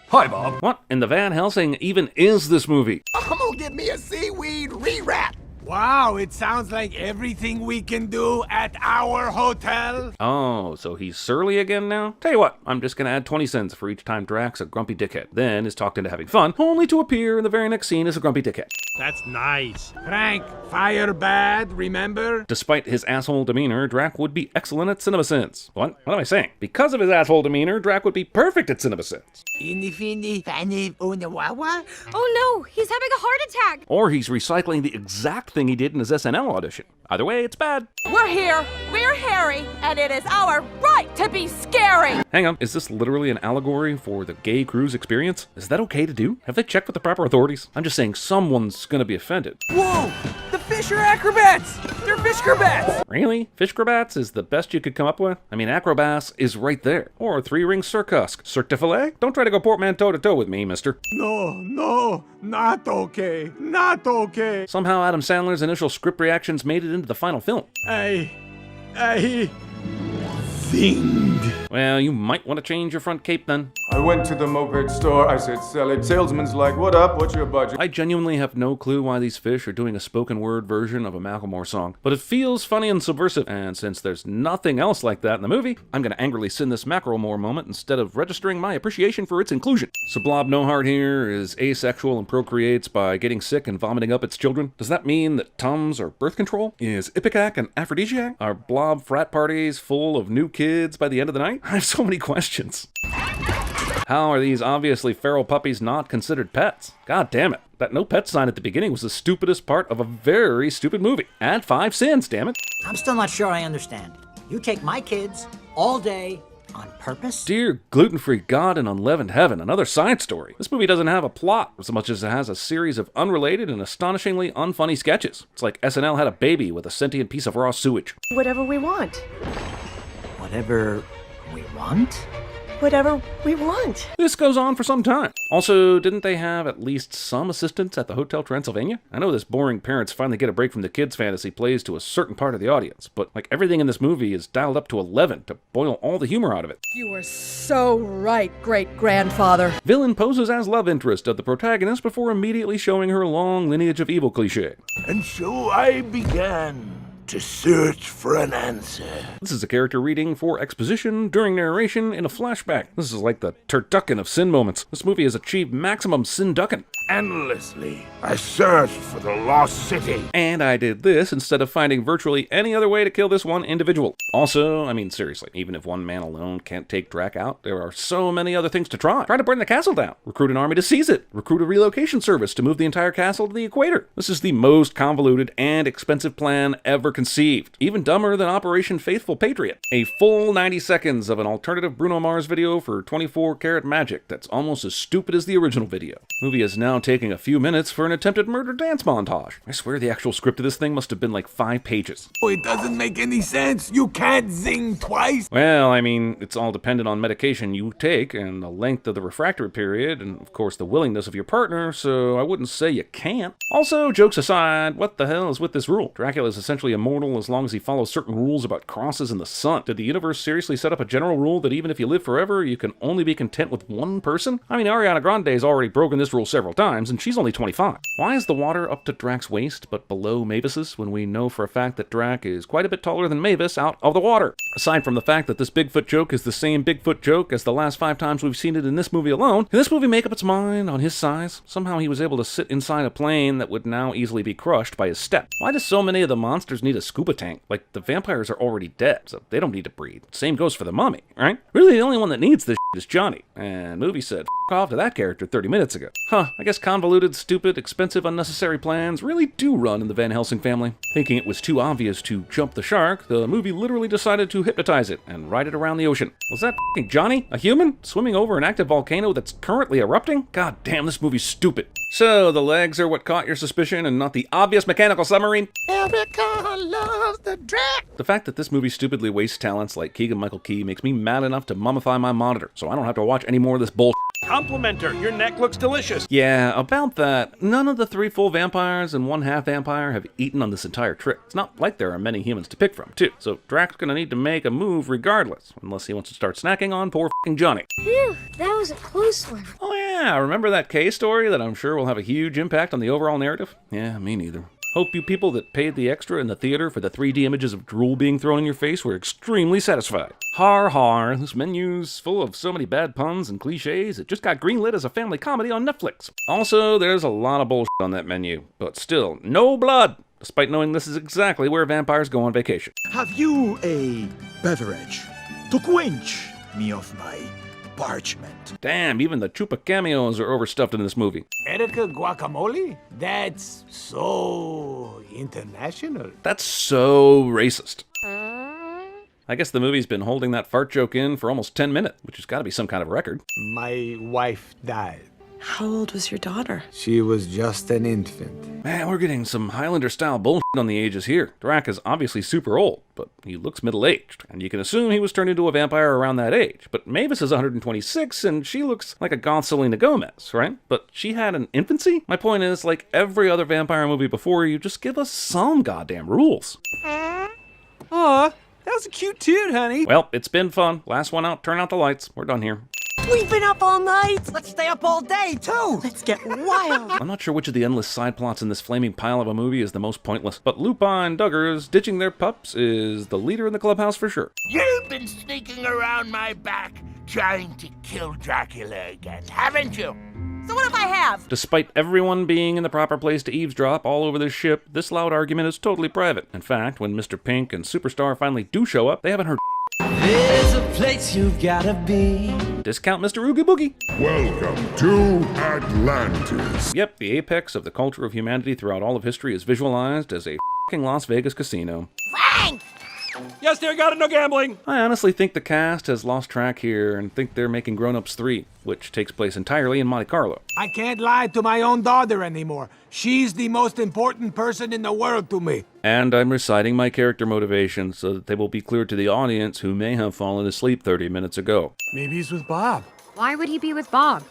Hi, Bob. What in the Van Helsing even is this movie? I'm gonna get me a seaweed rewrap. Wow, it sounds like everything we can do at our hotel. Oh, so he's surly again now? Tell you what, I'm just gonna add 20 cents for each time Drax a grumpy dickhead, then is talked into having fun, only to appear in the very next scene as a grumpy dickhead. That's nice. Frank, fire bad, remember? Despite his asshole demeanor, Drac would be excellent at CinemaSins. What am I saying? Because of his asshole demeanor, Drac would be perfect at CinemaSins. Oh no, he's having a heart attack. Or he's recycling the exact thing he did in his SNL audition. Either way, it's bad. We're here, we're Harry, and it is our right to be scary! Hang on, is this literally an allegory for the gay cruise experience? Is that okay to do? Have they checked with the proper authorities? I'm just saying someone's gonna be offended. Whoa! The fish are acrobats! They're fish acrobats! Really? Fish acrobats is the best you could come up with? I mean, acrobats is right there. Or three-ring circusk. Cirque du filet? Don't try to go portman toe-to-toe with me, mister. No, not okay. Not okay. Somehow Adam Sandler's initial script reactions made it into the final film. Zing. Well, you might want to change your front cape then. I went to the moped store, I said sell it. Salesman's like, what up, what's your budget? I genuinely have no clue why these fish are doing a spoken word version of a Macklemore song, but it feels funny and subversive, and since there's nothing else like that in the movie, I'm gonna angrily send this Macklemore moment instead of registering my appreciation for its inclusion. So Blob No Heart here is asexual and procreates by getting sick and vomiting up its children. Does that mean that Tums are birth control? Is Ipecac an aphrodisiac? Are Blob frat parties full of new kids by the end of the night? I have so many questions. How are these obviously feral puppies not considered pets? God damn it. That no pet sign at the beginning was the stupidest part of a very stupid movie. Add 5 sins, damn it. I'm still not sure I understand. You take my kids all day on purpose? Dear gluten-free God and unleavened heaven, another side story. This movie doesn't have a plot as much as it has a series of unrelated and astonishingly unfunny sketches. It's like SNL had a baby with a sentient piece of raw sewage. Whatever we want. Whatever we want? Whatever we want. This goes on for some time. Also, didn't they have at least some assistants at the Hotel Transylvania? I know this boring parents finally get a break from the kids' fantasy plays to a certain part of the audience, but like everything in this movie is dialed up to 11 to boil all the humor out of it. You are so right, great-grandfather. Villain poses as love interest of the protagonist before immediately showing her long lineage of evil cliché. And so I began to search for an answer. This is a character reading for exposition during narration in a flashback. This is like the turducken of sin moments. This movie has achieved maximum sin-ducking. Endlessly, I searched for the lost city. And I did this instead of finding virtually any other way to kill this one individual. Also, I mean, seriously, even if one man alone can't take Drac out, there are so many other things to try. Try to burn the castle down. Recruit an army to seize it. Recruit a relocation service to move the entire castle to the equator. This is the most convoluted and expensive plan ever conceived. Even dumber than Operation Faithful Patriot. A full 90 seconds of an alternative Bruno Mars video for 24 karat magic that's almost as stupid as the original video. The movie is now taking a few minutes for an attempted murder dance montage. I swear the actual script of this thing must have been like 5 pages. Oh, it doesn't make any sense. You can't zing twice. Well, I mean, it's all dependent on medication you take and the length of the refractory period and, of course, the willingness of your partner, so I wouldn't say you can't. Also, jokes aside, what the hell is with this rule? Dracula is essentially immortal as long as he follows certain rules about crosses in the sun. Did the universe seriously set up a general rule that even if you live forever, you can only be content with one person? I mean, Ariana Grande's already broken this rule several times, and she's only 25. Why is the water up to Drac's waist but below Mavis's when we know for a fact that Drac is quite a bit taller than Mavis out of the water? Aside from the fact that this Bigfoot joke is the same Bigfoot joke as the last 5 times we've seen it in this movie alone, can this movie make up its mind on his size? Somehow he was able to sit inside a plane that would now easily be crushed by his step. Why do so many of the monsters need a scuba tank? Like, the vampires are already dead, so they don't need to breathe. Same goes for the mummy, right? Really, the only one that needs this is Johnny. And movie said, f*** off to that character 30 minutes ago. Huh, I guess convoluted, stupid, expensive, unnecessary plans really do run in the Van Helsing family. Thinking it was too obvious to jump the shark, the movie literally decided to hypnotize it and ride it around the ocean. Was that f***ing Johnny? A human? Swimming over an active volcano that's currently erupting? God damn, this movie's stupid. So, the legs are what caught your suspicion and not the obvious mechanical submarine? Erica loves the Drac. The fact that this movie stupidly wastes talents like Keegan-Michael Key makes me mad enough to mummify my monitor, so I don't have to watch any more of this bullshit. Compliment her. Your neck looks delicious. Yeah, about that, none of the 3 full vampires and 1 half vampire have eaten on this entire trip. It's not like there are many humans to pick from, too. So Drac's gonna need to make a move regardless, unless he wants to start snacking on poor f***ing Johnny. Phew, that was a close one. Oh yeah, remember that K story that I'm sure will have a huge impact on the overall narrative? Yeah, me neither. Hope you people that paid the extra in the theater for the 3D images of drool being thrown in your face were extremely satisfied. Har har, this menu's full of so many bad puns and cliches, it just got greenlit as a family comedy on Netflix. Also, there's a lot of bullshit on that menu, but still, no blood, despite knowing this is exactly where vampires go on vacation. Have you a beverage to quench me of my parchment? Damn, even the Chupa cameos are overstuffed in this movie. Erica guacamole? That's so international. That's so racist. I guess the movie's been holding that fart joke in for almost 10 minutes, which has got to be some kind of record. My wife died. How old was your daughter? She was just an infant. Man, we're getting some Highlander-style bullshit on the ages here. Drac is obviously super old, but he looks middle-aged, and you can assume he was turned into a vampire around that age. But Mavis is 126, and she looks like a goth Selena Gomez, right? But she had an infancy? My point is, like every other vampire movie before you, just give us some goddamn rules. Aw, that was a cute toot, honey. Well, it's been fun. Last one out, turn out the lights. We're done here. We've been up all night. Let's stay up all day, too. Let's get wild. I'm not sure which of the endless side plots in this flaming pile of a movie is the most pointless, but Lupin Duggars ditching their pups is the leader in the clubhouse for sure. You've been sneaking around my back, trying to kill Dracula again, haven't you? So what if I have? Despite everyone being in the proper place to eavesdrop all over this ship, this loud argument is totally private. In fact, when Mr. Pink and Superstar finally do show up, they haven't heard. There's a place you've gotta be. Discount Mr. Oogie Boogie. Welcome to Atlantis. Yep, the apex of the culture of humanity throughout all of history is visualized as a f***ing Las Vegas casino. Frank! Yes, dear God, no gambling. I honestly think the cast has lost track here and think they're making Grown Ups 3, which takes place entirely in Monte Carlo. I can't lie to my own daughter anymore. She's the most important person in the world to me. And I'm reciting my character motivations so that they will be clear to the audience who may have fallen asleep 30 minutes ago. Maybe he's with Bob. Why would he be with Bob?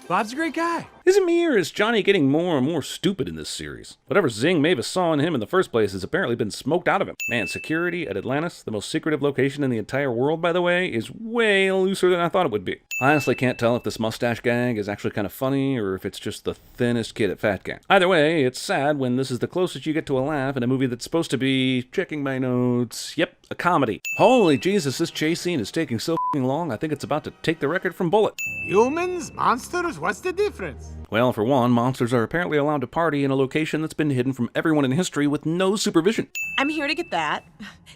Bob's a great guy. Is it me, or is Johnny getting more and more stupid in this series? Whatever Zing Mavis saw in him in the first place has apparently been smoked out of him. Man, security at Atlantis, the most secretive location in the entire world, by the way, is way looser than I thought it would be. I honestly can't tell if this mustache gag is actually kind of funny, or if it's just the thinnest kid at Fat Gang. Either way, it's sad when this is the closest you get to a laugh in a movie that's supposed to be, checking my notes, yep, a comedy. Holy Jesus, this chase scene is taking so f***ing long, I think it's about to take the record from Bullet. Humans? Monsters? What's the difference? Well, for one, monsters are apparently allowed to party in a location that's been hidden from everyone in history with no supervision. I'm here to get that.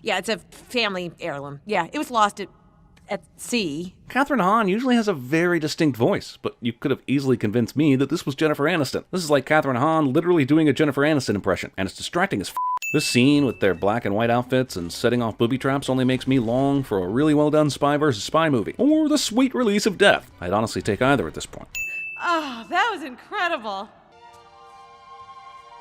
Yeah, it's a family heirloom. Yeah, it was lost at sea. Catherine Hahn usually has a very distinct voice, but you could have easily convinced me that this was Jennifer Aniston. This is like Catherine Hahn literally doing a Jennifer Aniston impression, and it's distracting as f***. This scene with their black and white outfits and setting off booby traps only makes me long for a really well done spy versus spy movie, or the sweet release of death. I'd honestly take either at this point. Oh, that was incredible.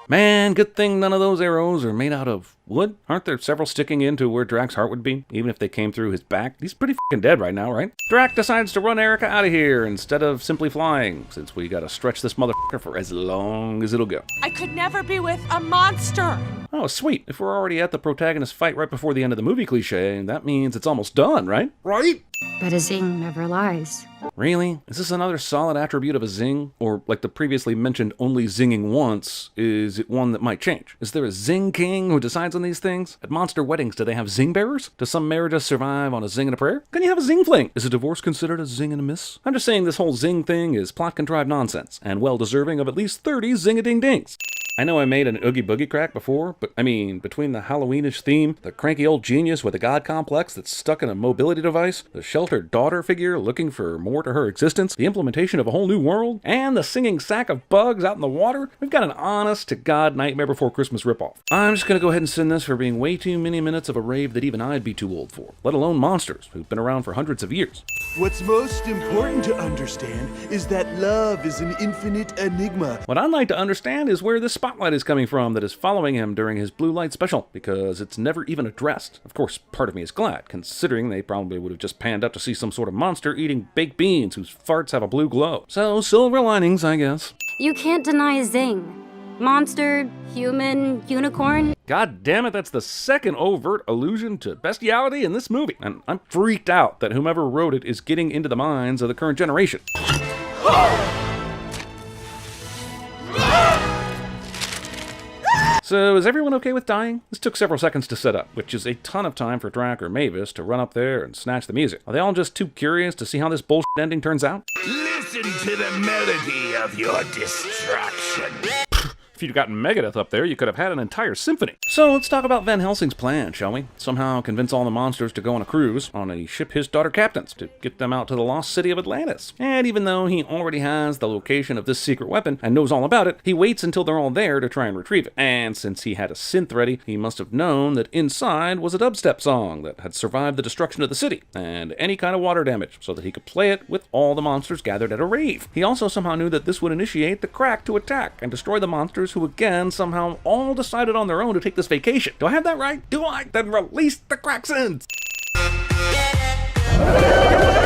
Man, good thing none of those arrows are made out of wood. Aren't there several sticking into where Drac's heart would be, even if they came through his back? He's pretty f***ing dead right now, right? Drac decides to run Erica out of here instead of simply flying, since we gotta stretch this motherfucker for as long as it'll go. I could never be with a monster. Oh, sweet. If we're already at the protagonist fight right before the end of the movie cliche, that means it's almost done, right? Right? But a Zing never lies. Really? Is this another solid attribute of a Zing? Or, like the previously mentioned only zinging once, is it one that might change? Is there a Zing king who decides on these things? At monster weddings, do they have Zing bearers? Does some marriages survive on a Zing and a prayer? Can you have a Zing fling? Is a divorce considered a Zing and a miss? I'm just saying this whole Zing thing is plot-contrived nonsense, and well-deserving of at least 30 zing-a-ding-dings. I know I made an Oogie Boogie crack before, but I mean, between the Halloweenish theme, the cranky old genius with a god complex that's stuck in a mobility device, the sheltered daughter figure looking for more to her existence, the implementation of a whole new world, and the singing sack of bugs out in the water, we've got an honest-to-God Nightmare Before Christmas ripoff. I'm just gonna go ahead and send this for being way too many minutes of a rave that even I'd be too old for, let alone monsters, who've been around for hundreds of years. What's most important to understand is that love is an infinite enigma. What I'd like to understand is where this spotlight is coming from that is following him during his blue light special, because it's never even addressed. Of course, part of me is glad, considering they probably would have just panned up to see some sort of monster eating baked beans whose farts have a blue glow. So, silver linings, I guess. You can't deny a Zing. Monster, human, unicorn. God damn it, that's the second overt allusion to bestiality in this movie. And I'm freaked out that whomever wrote it is getting into the minds of the current generation. So, is everyone okay with dying? This took several seconds to set up, which is a ton of time for Drac or Mavis to run up there and snatch the music. Are they all just too curious to see how this bullshit ending turns out? Listen to the melody of your destruction. If you'd gotten Megadeth up there, you could have had an entire symphony. So let's talk about Van Helsing's plan, shall we? Somehow convince all the monsters to go on a cruise on a ship his daughter captains to get them out to the lost city of Atlantis. And even though he already has the location of this secret weapon and knows all about it, he waits until they're all there to try and retrieve it. And since he had a synth ready, he must have known that inside was a dubstep song that had survived the destruction of the city and any kind of water damage, so that he could play it with all the monsters gathered at a rave. He also somehow knew that this would initiate the Crack to attack and destroy the monsters, who again somehow all decided on their own to take this vacation. Do I have that right? Do I? Then release the Cracksins!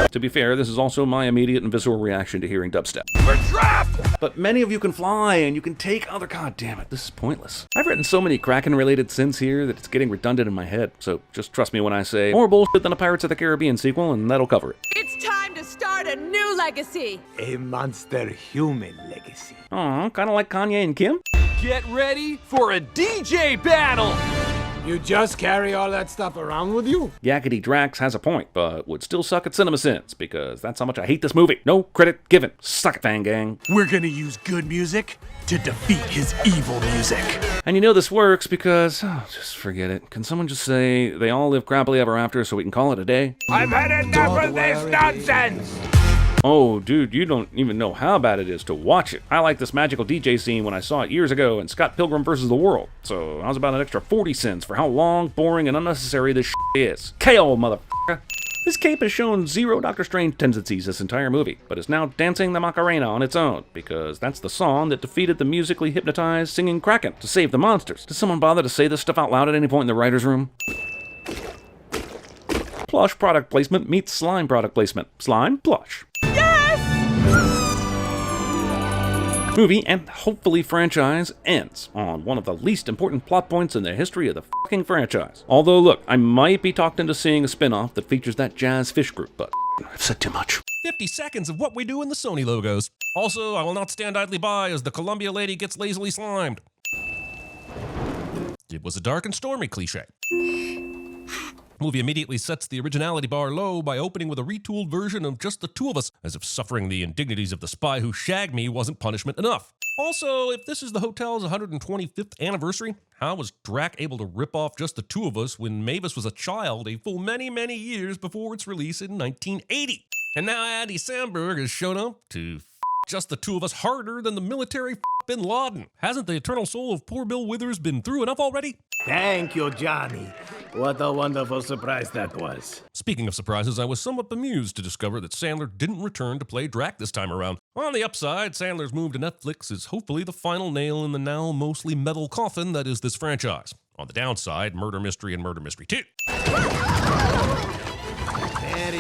To be fair, this is also my immediate and visceral reaction to hearing dubstep. We're trapped! But many of you can fly, and you can take other— God damn it, this is pointless. I've written so many Kraken-related sins here that it's getting redundant in my head, so just trust me when I say more bullshit than a Pirates of the Caribbean sequel, and that'll cover it. It's time to start a new legacy. A monster-human legacy. Aw, kinda like Kanye and Kim? Get ready for a DJ battle! You just carry all that stuff around with you? Yakety Drax has a point, but would still suck at CinemaSins, because that's how much I hate this movie. No credit given. Suck it, Fan Gang. We're gonna use good music to defeat his evil music. And you know this works because— oh, just forget it. Can someone just say they all live crappily ever after so we can call it a day? I've had enough of this nonsense! Oh, dude, you don't even know how bad it is to watch it. I like this magical DJ scene when I saw it years ago in Scott Pilgrim vs. the World, so I was about an extra 40 cents for how long, boring, and unnecessary this shit is. KO, motherfucker! This cape has shown zero Doctor Strange tendencies this entire movie, but is now dancing the Macarena on its own, because that's the song that defeated the musically hypnotized singing Kraken to save the monsters. Did someone bother to say this stuff out loud at any point in the writer's room? Plush product placement meets slime product placement. Slime, plush. Movie, and hopefully franchise, ends on one of the least important plot points in the history of the fucking franchise. Although, look, I might be talked into seeing a spin-off that features that jazz fish group, but I've said too much. 50 seconds of what we do in the Sony logos. Also, I will not stand idly by as the Columbia lady gets lazily slimed. It was a dark and stormy cliche. Movie immediately sets the originality bar low by opening with a retooled version of just the two of us, as if suffering the indignities of the spy who shagged me wasn't punishment enough. Also, if this is the hotel's 125th anniversary, how was Drac able to rip off just the two of us when Mavis was a child a full many, many years before its release in 1980? And now Andy Samberg has shown up to just the two of us harder than the military Bin Laden. Hasn't the eternal soul of poor Bill Withers been through enough already? Thank you, Johnny. What a wonderful surprise that was. Speaking of surprises, I was somewhat bemused to discover that Sandler didn't return to play Drac this time around. On the upside, Sandler's move to Netflix is hopefully the final nail in the now mostly metal coffin that is this franchise. On the downside, Murder Mystery and Murder Mystery 2.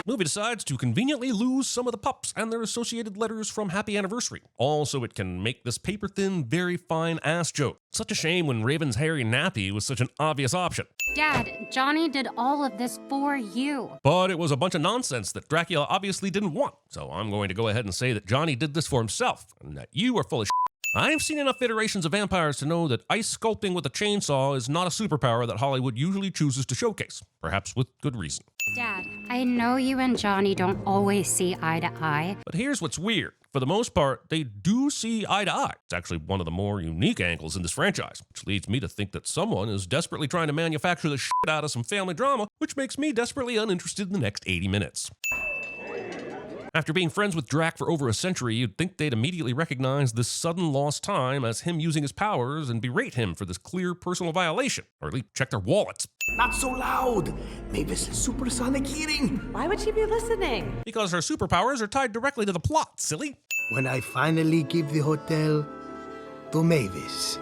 Movie decides to conveniently lose some of the pups and their associated letters from Happy Anniversary. Also, it can make this paper-thin, very fine ass joke. Such a shame when Raven's hairy nappy was such an obvious option. Dad, Johnny did all of this for you. But it was a bunch of nonsense that Dracula obviously didn't want. So I'm going to go ahead and say that Johnny did this for himself, and that you are full of shit. I've seen enough iterations of vampires to know that ice sculpting with a chainsaw is not a superpower that Hollywood usually chooses to showcase, perhaps with good reason. Dad, I know you and Johnny don't always see eye to eye. But here's what's weird. For the most part, they do see eye to eye. It's actually one of the more unique angles in this franchise, which leads me to think that someone is desperately trying to manufacture the shit out of some family drama, which makes me desperately uninterested in the next 80 minutes. After being friends with Drac for over a century, you'd think they'd immediately recognize this sudden lost time as him using his powers and berate him for this clear personal violation, or at least check their wallets. Not so loud. Mavis is supersonic hearing. Why would she be listening? Because her superpowers are tied directly to the plot, silly. When I finally give the hotel to Mavis.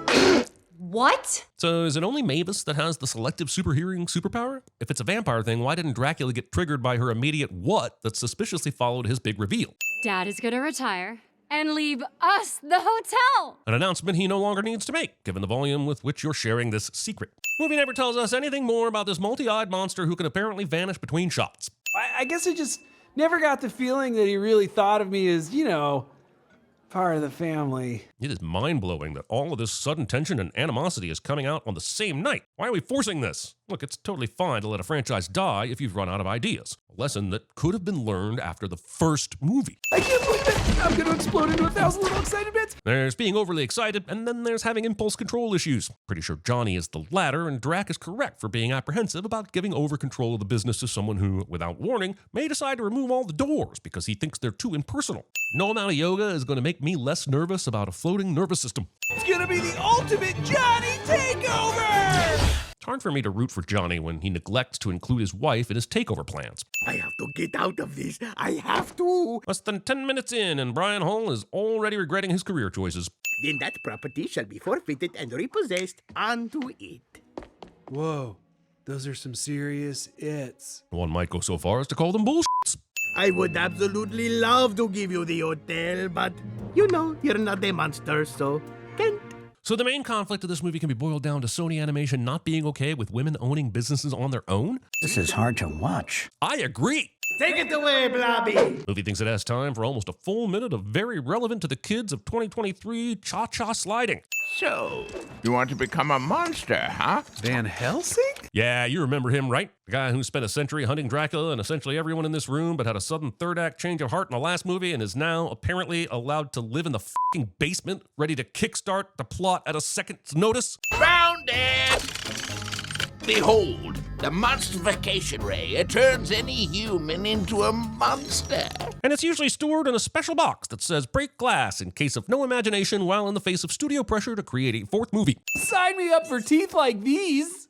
What? So is it only Mavis that has the selective superhearing superpower? If it's a vampire thing, why didn't Dracula get triggered by her immediate what that suspiciously followed his big reveal? Dad is gonna retire and leave us the hotel. An announcement he no longer needs to make, given the volume with which you're sharing this secret. Movie never tells us anything more about this multi-eyed monster who can apparently vanish between shots. I guess I just never got the feeling that he really thought of me as, part of the family. It is mind-blowing that all of this sudden tension and animosity is coming out on the same night. Why are we forcing this? Look, it's totally fine to let a franchise die if you've run out of ideas. A lesson that could have been learned after the first movie. I can't believe it! I'm gonna explode into 1,000 little excited bits! There's being overly excited, and then there's having impulse control issues. Pretty sure Johnny is the latter, and Drac is correct for being apprehensive about giving over control of the business to someone who, without warning, may decide to remove all the doors because he thinks they're too impersonal. No amount of yoga is going to make me less nervous about a floating nervous system. It's gonna be the ultimate Johnny takeover! It's hard for me to root for Johnny when he neglects to include his wife in his takeover plans. I have to get out of this. I have to. Less than 10 minutes in, and Brian Hull is already regretting his career choices. Then that property shall be forfeited and repossessed unto it. Whoa, those are some serious its. One might go so far as to call them bullshits. I would absolutely love to give you the hotel, but you know, you're not a monster, so can't. So the main conflict of this movie can be boiled down to Sony Animation not being okay with women owning businesses on their own? This is hard to watch. I agree. Take it away, Blobby! Movie thinks it has time for almost a full minute of very relevant to the kids of 2023 cha-cha sliding. So, you want to become a monster, huh? Van Helsing? Yeah, you remember him, right? The guy who spent a century hunting Dracula and essentially everyone in this room, but had a sudden third act change of heart in the last movie and is now apparently allowed to live in the fucking basement, ready to kickstart the plot at a second's notice? Found it! Behold, the Monsterification ray. It turns any human into a monster. And it's usually stored in a special box that says break glass in case of no imagination while in the face of studio pressure to create a fourth movie. Sign me up for teeth like these!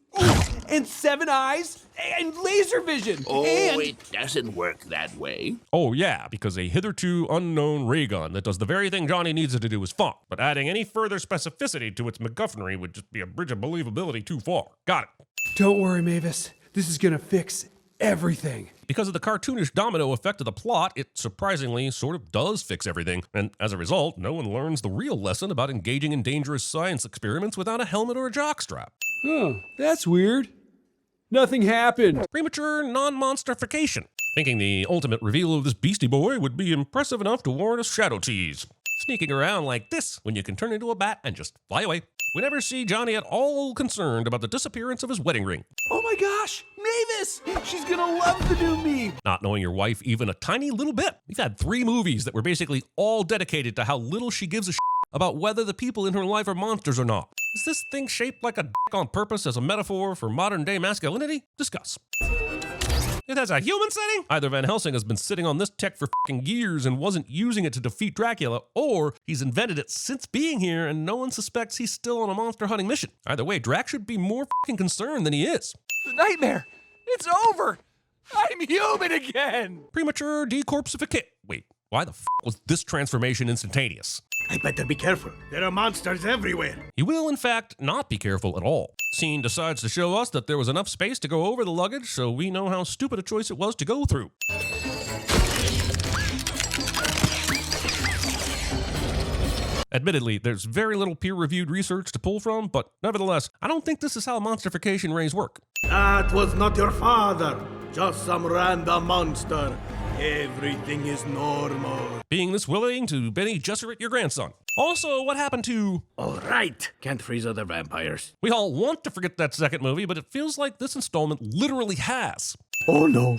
And 7 eyes! And laser vision! Oh, and... it doesn't work that way. Oh yeah, because a hitherto unknown ray gun that does the very thing Johnny needs it to do is fun, but adding any further specificity to its MacGuffinry would just be a bridge of believability too far. Got it. Don't worry, Mavis. This is gonna fix everything. Because of the cartoonish domino effect of the plot, it surprisingly sort of does fix everything, and as a result, no one learns the real lesson about engaging in dangerous science experiments without a helmet or a jockstrap. Huh, that's weird. Nothing happened. Premature non-monsterification. Thinking the ultimate reveal of this beastie boy would be impressive enough to warrant a shadow tease. Sneaking around like this when you can turn into a bat and just fly away. We never see Johnny at all concerned about the disappearance of his wedding ring. Oh my gosh! Mavis! She's gonna love the new me! Not knowing your wife even a tiny little bit. We've had 3 movies that were basically all dedicated to how little she gives a shit about whether the people in her life are monsters or not. Is this thing shaped like a dick on purpose as a metaphor for modern day masculinity? Discuss. It has a human setting? Either Van Helsing has been sitting on this tech for fucking years and wasn't using it to defeat Dracula, or he's invented it since being here and no one suspects he's still on a monster hunting mission. Either way, Drac should be more fucking concerned than he is. The nightmare! It's over! I'm human again! Premature decorpsification. Wait, why the f was this transformation instantaneous? I better be careful. There are monsters everywhere. He will, in fact, not be careful at all. Scene decides to show us that there was enough space to go over the luggage, so we know how stupid a choice it was to go through. Admittedly, there's very little peer-reviewed research to pull from, but nevertheless, I don't think this is how Monsterification rays work. That was not your father. Just some random monster. Everything is normal. Being this willing to Benny Gesserit your grandson. Also, what happened to... All right. Can't freeze other vampires. We all want to forget that second movie, but it feels like this installment literally has. Oh no.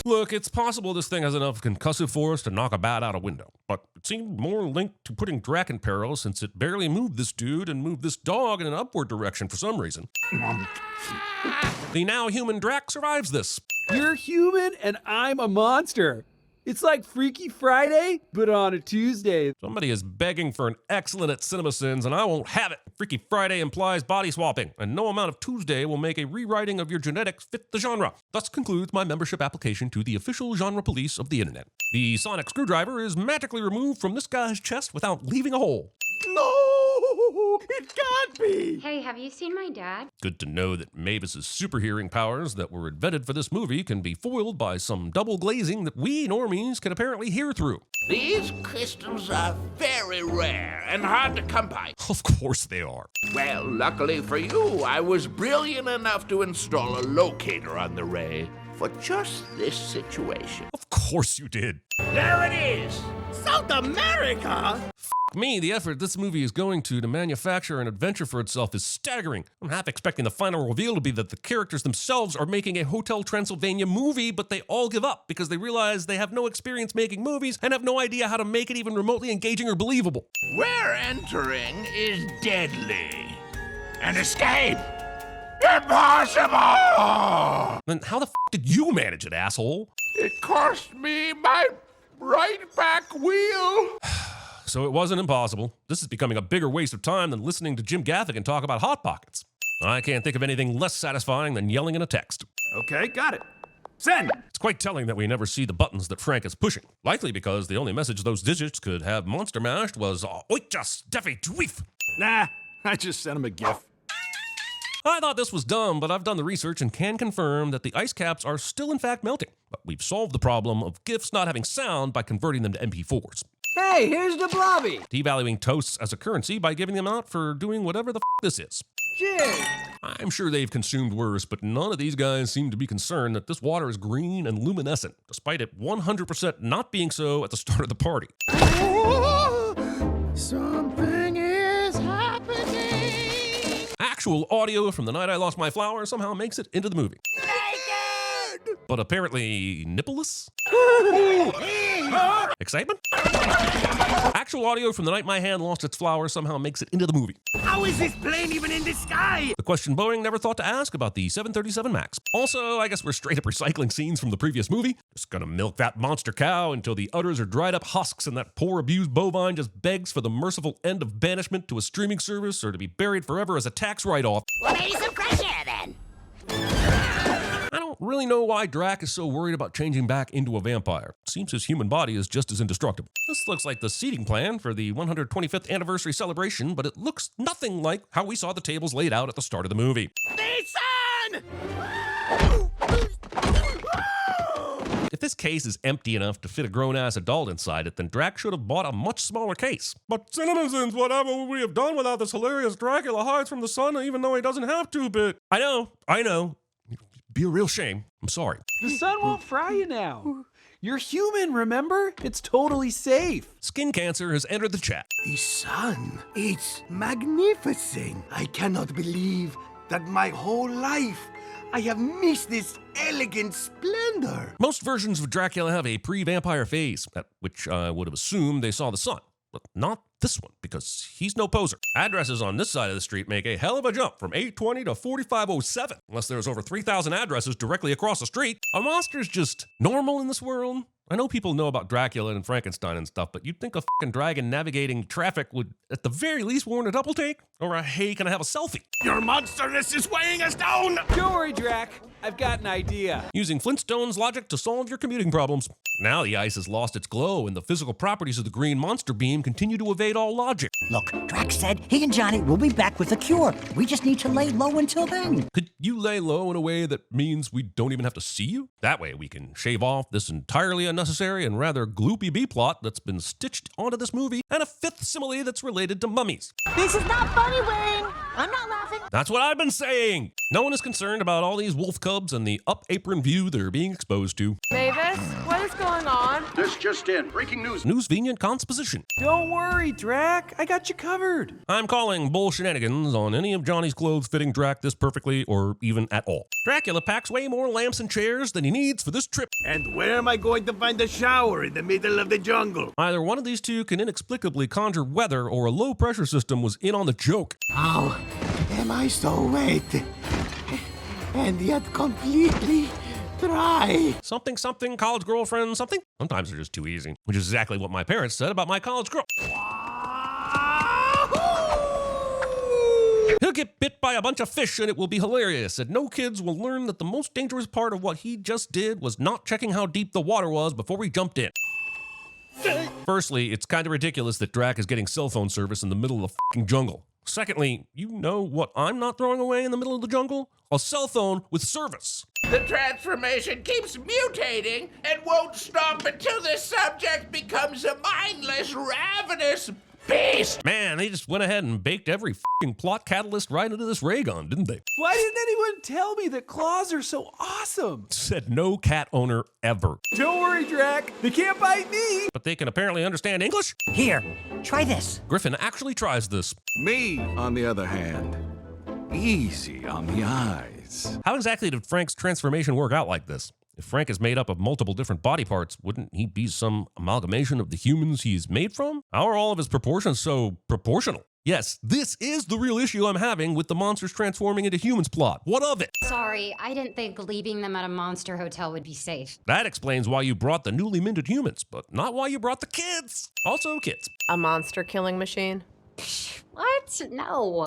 Look, it's possible this thing has enough concussive force to knock a bat out a window, but it seemed more linked to putting Drac in peril since it barely moved this dude and moved this dog in an upward direction for some reason. The now human Drac survives this. You're human and I'm a monster. It's like Freaky Friday, but on a Tuesday. Somebody is begging for an excellent at CinemaSins, and I won't have it. Freaky Friday implies body swapping, and no amount of Tuesday will make a rewriting of your genetics fit the genre. Thus concludes my membership application to the official genre police of the internet. The sonic screwdriver is magically removed from this guy's chest without leaving a hole. No, it can't be. Hey, have you seen my dad? Good to know that Mavis's super hearing powers that were invented for this movie can be foiled by some double glazing that we normies can apparently hear through. These crystals are very rare and hard to come by. Of course they are. Well, luckily for you, I was brilliant enough to install a locator on the ray for just this situation. Of course course you did. There it is! South America? Me, the effort this movie is going to manufacture an adventure for itself is staggering. I'm half expecting the final reveal to be that the characters themselves are making a Hotel Transylvania movie, but they all give up because they realize they have no experience making movies and have no idea how to make it even remotely engaging or believable. Where entering is deadly. And escape! Impossible! Then how the did you manage it, asshole? It cost me my right back wheel. So it wasn't impossible. This is becoming a bigger waste of time than listening to Jim Gaffigan talk about Hot Pockets. I can't think of anything less satisfying than yelling in a text. Okay, got it. Send! It's quite telling that we never see the buttons that Frank is pushing. Likely because the only message those digits could have monster mashed was Oitja Steffi Dweef. Nah, I just sent him a GIF. I thought this was dumb, but I've done the research and can confirm that the ice caps are still in fact melting. But we've solved the problem of GIFs not having sound by converting them to MP4s. Hey, here's the blobby. Devaluing toasts as a currency by giving them out for doing whatever the this is. Cheers. I'm sure they've consumed worse, but none of these guys seem to be concerned that this water is green and luminescent, despite it 100% not being so at the start of the party. Something is happening. Actual audio from the night I lost my flower somehow makes it into the movie. Naked. But apparently nippleless? Excitement? Actual audio from the night my hand lost its flower somehow makes it into the movie. How is this plane even in the sky? The question Boeing never thought to ask about the 737 MAX. Also, I guess we're straight up recycling scenes from the previous movie. Just gonna milk that monster cow until the udders are dried up husks and that poor abused bovine just begs for the merciful end of banishment to a streaming service or to be buried forever as a tax write-off. Well, maybe some fresh air then. I don't really know why Drac is so worried about changing back into a vampire. It seems his human body is just as indestructible. This looks like the seating plan for the 125th anniversary celebration, but it looks nothing like how we saw the tables laid out at the start of the movie. Nathan! If this case is empty enough to fit a grown-ass adult inside it, then Drac should have bought a much smaller case. But CinemaSins, whatever would we have done without this hilarious Dracula hides from the sun even though he doesn't have to, but... I know. Be a real shame. I'm sorry. The sun won't fry you now. You're human, remember? It's totally safe. Skin cancer has entered the chat. The sun, it's magnificent. I cannot believe that my whole life I have missed this elegant splendor. Most versions of Dracula have a pre-vampire phase, at which I would have assumed they saw the sun. But not this one, because he's no poser. Addresses on this side of the street make a hell of a jump from 820 to 4507, unless there's over 3,000 addresses directly across the street. Are monsters just normal in this world? I know people know about Dracula and Frankenstein and stuff, but you'd think a fucking dragon navigating traffic would, at the very least, warrant a double take? Or a, hey, can I have a selfie? Your monsterness is weighing us down! Don't worry, Drac. I've got an idea. Using Flintstone's logic to solve your commuting problems. Now the ice has lost its glow, and the physical properties of the green monster beam continue to evade all logic. Look, Drax said he and Johnny will be back with a cure. We just need to lay low until then. Could you lay low in a way that means we don't even have to see you? That way we can shave off this entirely unnecessary and rather gloopy B-plot that's been stitched onto this movie, and a fifth simile that's related to mummies. This is not funny, Wing. I'm not laughing. That's what I've been saying. No one is concerned about all these wolf cubs and the up-apron view they're being exposed to. Mavis, what is going on? This just in. Breaking news. Newsvenient consposition. Don't worry, Drac. I got you covered. I'm calling bull shenanigans on any of Johnny's clothes fitting Drac this perfectly or even at all. Dracula packs way more lamps and chairs than he needs for this trip. And where am I going to find a shower in the middle of the jungle? Either one of these two can inexplicably conjure weather or a low-pressure system was in on the joke. How am I so wet and yet completely dry? Something, college girlfriend, something? Sometimes they're just too easy, which is exactly what my parents said about my college girl. He'll get bit by a bunch of fish and it will be hilarious, and no kids will learn that the most dangerous part of what he just did was not checking how deep the water was before we jumped in. Firstly, it's kind of ridiculous that Drac is getting cell phone service in the middle of the fucking jungle. Secondly, you know what I'm not throwing away in the middle of the jungle? A cell phone with service. The transformation keeps mutating and won't stop until the subject becomes a mindless, ravenous beast! Man, they just went ahead and baked every f***ing plot catalyst right into this ray gun, didn't they? Why didn't anyone tell me that claws are so awesome? Said no cat owner ever. Don't worry, Drac. They can't bite me. But they can apparently understand English? Here, try this. Griffin actually tries this. Me, on the other hand, easy on the eyes. How exactly did Frank's transformation work out like this? If Frank is made up of multiple different body parts, wouldn't he be some amalgamation of the humans he is made from? How are all of his proportions so proportional? Yes, this is the real issue I'm having with the monsters transforming into humans plot. What of it? Sorry, I didn't think leaving them at a monster hotel would be safe. That explains why you brought the newly minted humans, but not why you brought the kids. Also kids. A monster killing machine? What? No.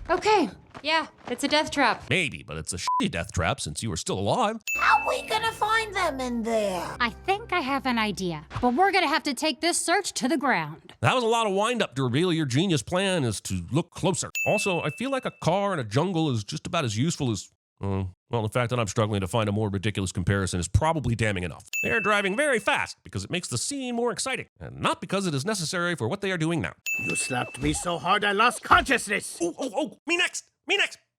Okay, yeah, it's a death trap. Maybe, but it's a shitty death trap since you are still alive. How are we gonna find them in there? I think I have an idea, but we're gonna have to take this search to the ground. That was a lot of wind-up to reveal your genius plan is to look closer. Also, I feel like a car in a jungle is just about as useful as... well, the fact that I'm struggling to find a more ridiculous comparison is probably damning enough. They are driving very fast because it makes the scene more exciting, and not because it is necessary for what they are doing now. You slapped me so hard I lost consciousness! Oh, me next,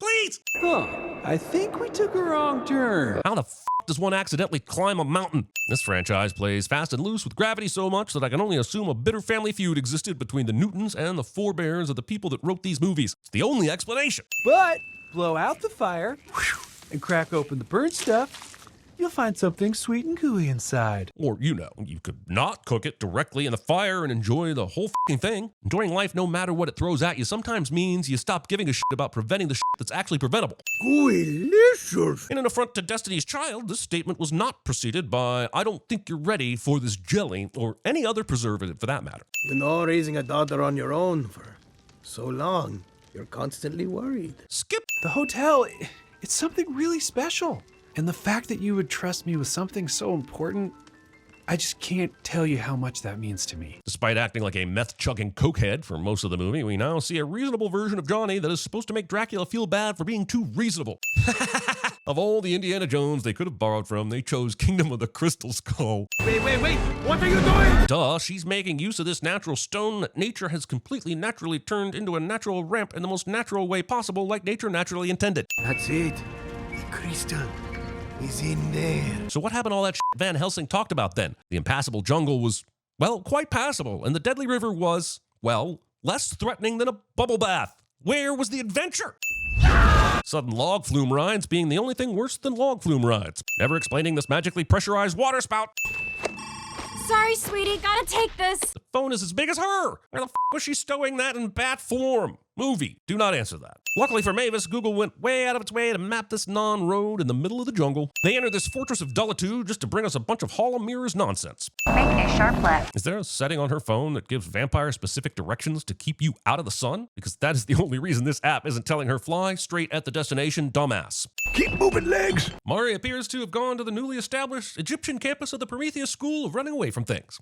please! Huh, I think we took a wrong turn. How the f*** does one accidentally climb a mountain? This franchise plays fast and loose with gravity so much that I can only assume a bitter family feud existed between the Newtons and the forebears of the people that wrote these movies. It's the only explanation. But blow out the fire and crack open the burnt stuff. You'll find something sweet and gooey inside. Or, you could not cook it directly in the fire and enjoy the whole f***ing thing. Enjoying life no matter what it throws at you sometimes means you stop giving a shit about preventing the shit that's actually preventable. Delicious! In an affront to Destiny's Child, this statement was not preceded by, I don't think you're ready for this jelly, or any other preservative for that matter. You know, raising a daughter on your own for so long, you're constantly worried. Skip! The hotel, it's something really special. And the fact that you would trust me with something so important, I just can't tell you how much that means to me. Despite acting like a meth-chugging cokehead for most of the movie, we now see a reasonable version of Johnny that is supposed to make Dracula feel bad for being too reasonable. Of all the Indiana Jones they could have borrowed from, they chose Kingdom of the Crystal Skull. Wait, what are you doing? Duh, she's making use of this natural stone that nature has completely naturally turned into a natural ramp in the most natural way possible, like nature naturally intended. That's it. The crystal is in there. So what happened to all that shit Van Helsing talked about then? The impassable jungle was, well, quite passable, and the deadly river was, well, less threatening than a bubble bath. Where was the adventure? Sudden log flume rides being the only thing worse than log flume rides. Never explaining this magically pressurized water spout. Sorry, sweetie, gotta take this. The phone is as big as her. Where the f*** was she stowing that in bat form? Movie. Do not answer that. Luckily for Mavis, Google went way out of its way to map this non-road in the middle of the jungle. They entered this fortress of dullitude just to bring us a bunch of Hall of Mirrors nonsense. Make a sharp left. Is there a setting on her phone that gives vampire-specific directions to keep you out of the sun? Because that is the only reason this app isn't telling her fly straight at the destination, dumbass. Keep moving, legs! Mari appears to have gone to the newly established Egyptian campus of the Prometheus School of Running Away from Things.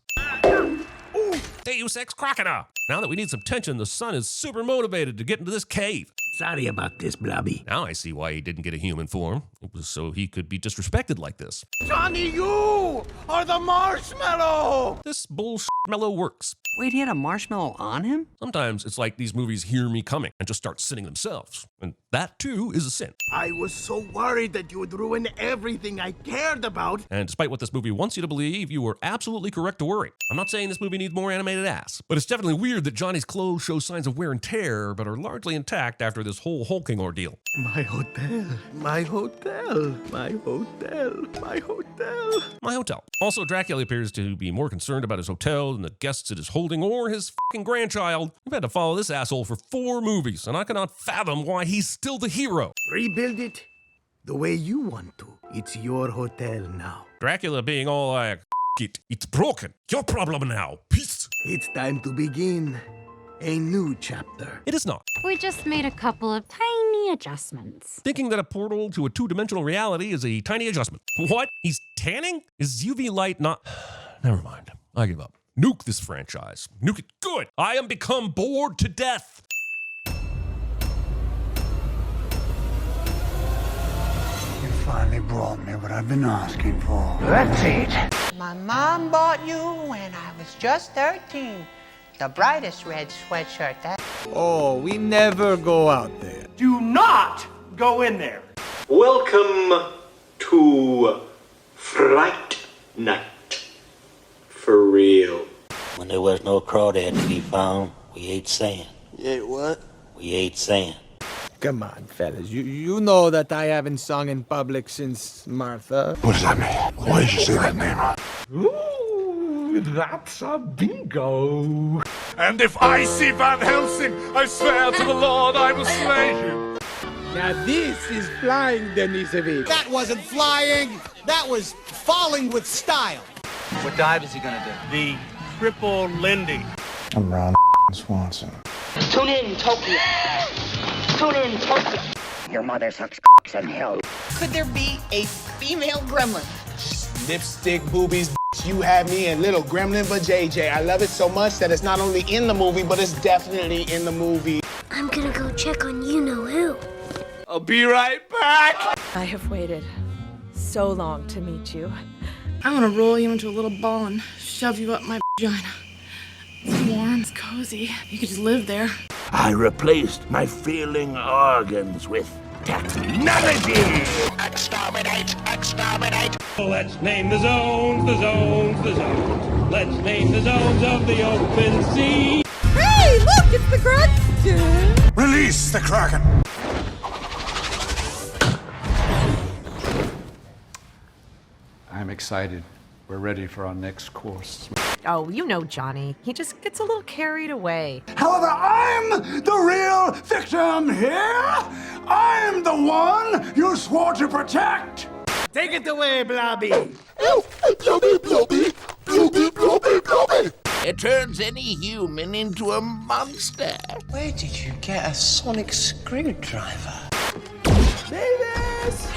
Deus Ex Crocodile. Now that we need some tension, the son is super motivated to get into this cave. Sorry about this, Blobby. Now I see why he didn't get a human form. It was so he could be disrespected like this. Johnny, you are the marshmallow! This bullshit-mellow works. Wait, he had a marshmallow on him? Sometimes it's like these movies hear me coming and just start sinning themselves. And that, too, is a sin. I was so worried that you would ruin everything I cared about. And despite what this movie wants you to believe, you were absolutely correct to worry. I'm not saying this movie needs more animated ass, but it's definitely weird that Johnny's clothes show signs of wear and tear, but are largely intact after this whole hulking ordeal. My hotel, my hotel, my hotel, my hotel. My hotel. Also, Dracula appears to be more concerned about his hotel than the guests it is holding or his fucking grandchild. We've had to follow this asshole for 4 movies, and I cannot fathom why he's still the hero. Rebuild it the way you want to. It's your hotel now. Dracula being all like, it's broken. Your problem now. Peace. It's time to begin a new chapter. It is not. We just made a couple of tiny adjustments. Thinking that a portal to a 2-dimensional reality is a tiny adjustment. What? He's tanning? Is UV light not... Never mind. I give up. Nuke this franchise. Nuke it good. I am become bored to death. You finally brought me what I've been asking for. That's it. My mom bought you when I was just 13. The brightest red sweatshirt. Oh, we never go out there. Do not go in there. Welcome to Fright Night. For real. When there was no crawdad to be found, we ate sand. You ate what? We ate sand. Come on, fellas. You know that I haven't sung in public since Martha. What does that mean? Why did you say that name? Ooh, that's a bingo. And if I see Van Helsing, I swear to the Lord I will slay him. Now this is flying, Denisovich. That wasn't flying. That was falling with style. What dive is he gonna do? The triple Lindy. I'm Ron Swanson. Tune in, Tokyo. Tune in, Tokyo. Your mother sucks in hell. Could there be a female gremlin? Lipstick, boobies, you had me and little gremlin but JJ. I love it so much that it's not only in the movie, but it's definitely in the movie. I'm gonna go check on you-know-who. I'll be right back. I have waited so long to meet you. I'm gonna roll you into a little ball and shove you up my vagina. It's warm, it's cozy. You could just live there. I replaced my failing organs with technology! Exterminate! Exterminate! Let's name the zones, the zones, the zones. Let's name the zones of the open sea. Hey, look, it's the Grunt. Release the Kraken! I'm excited. We're ready for our next course. Oh, you know Johnny. He just gets a little carried away. However, I'm the real victim here. I'm the one you swore to protect. Take it away, Blobby. Blobby, Blobby, Blobby, Blobby, Blobby. It turns any human into a monster. Where did you get a sonic screwdriver? Mavis!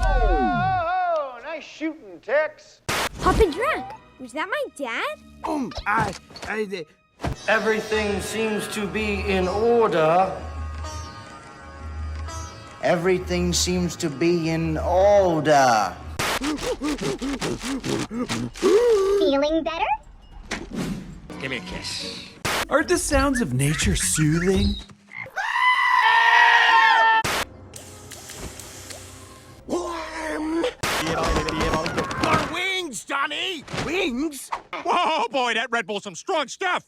Oh, nice shooting, Tex. Papa Drunk, was that my dad? Everything seems to be in order. Everything seems to be in order. Feeling better? Give me a kiss. Aren't the sounds of nature soothing? More wings, Johnny! Wings? Whoa, boy, that Red Bull's some strong stuff.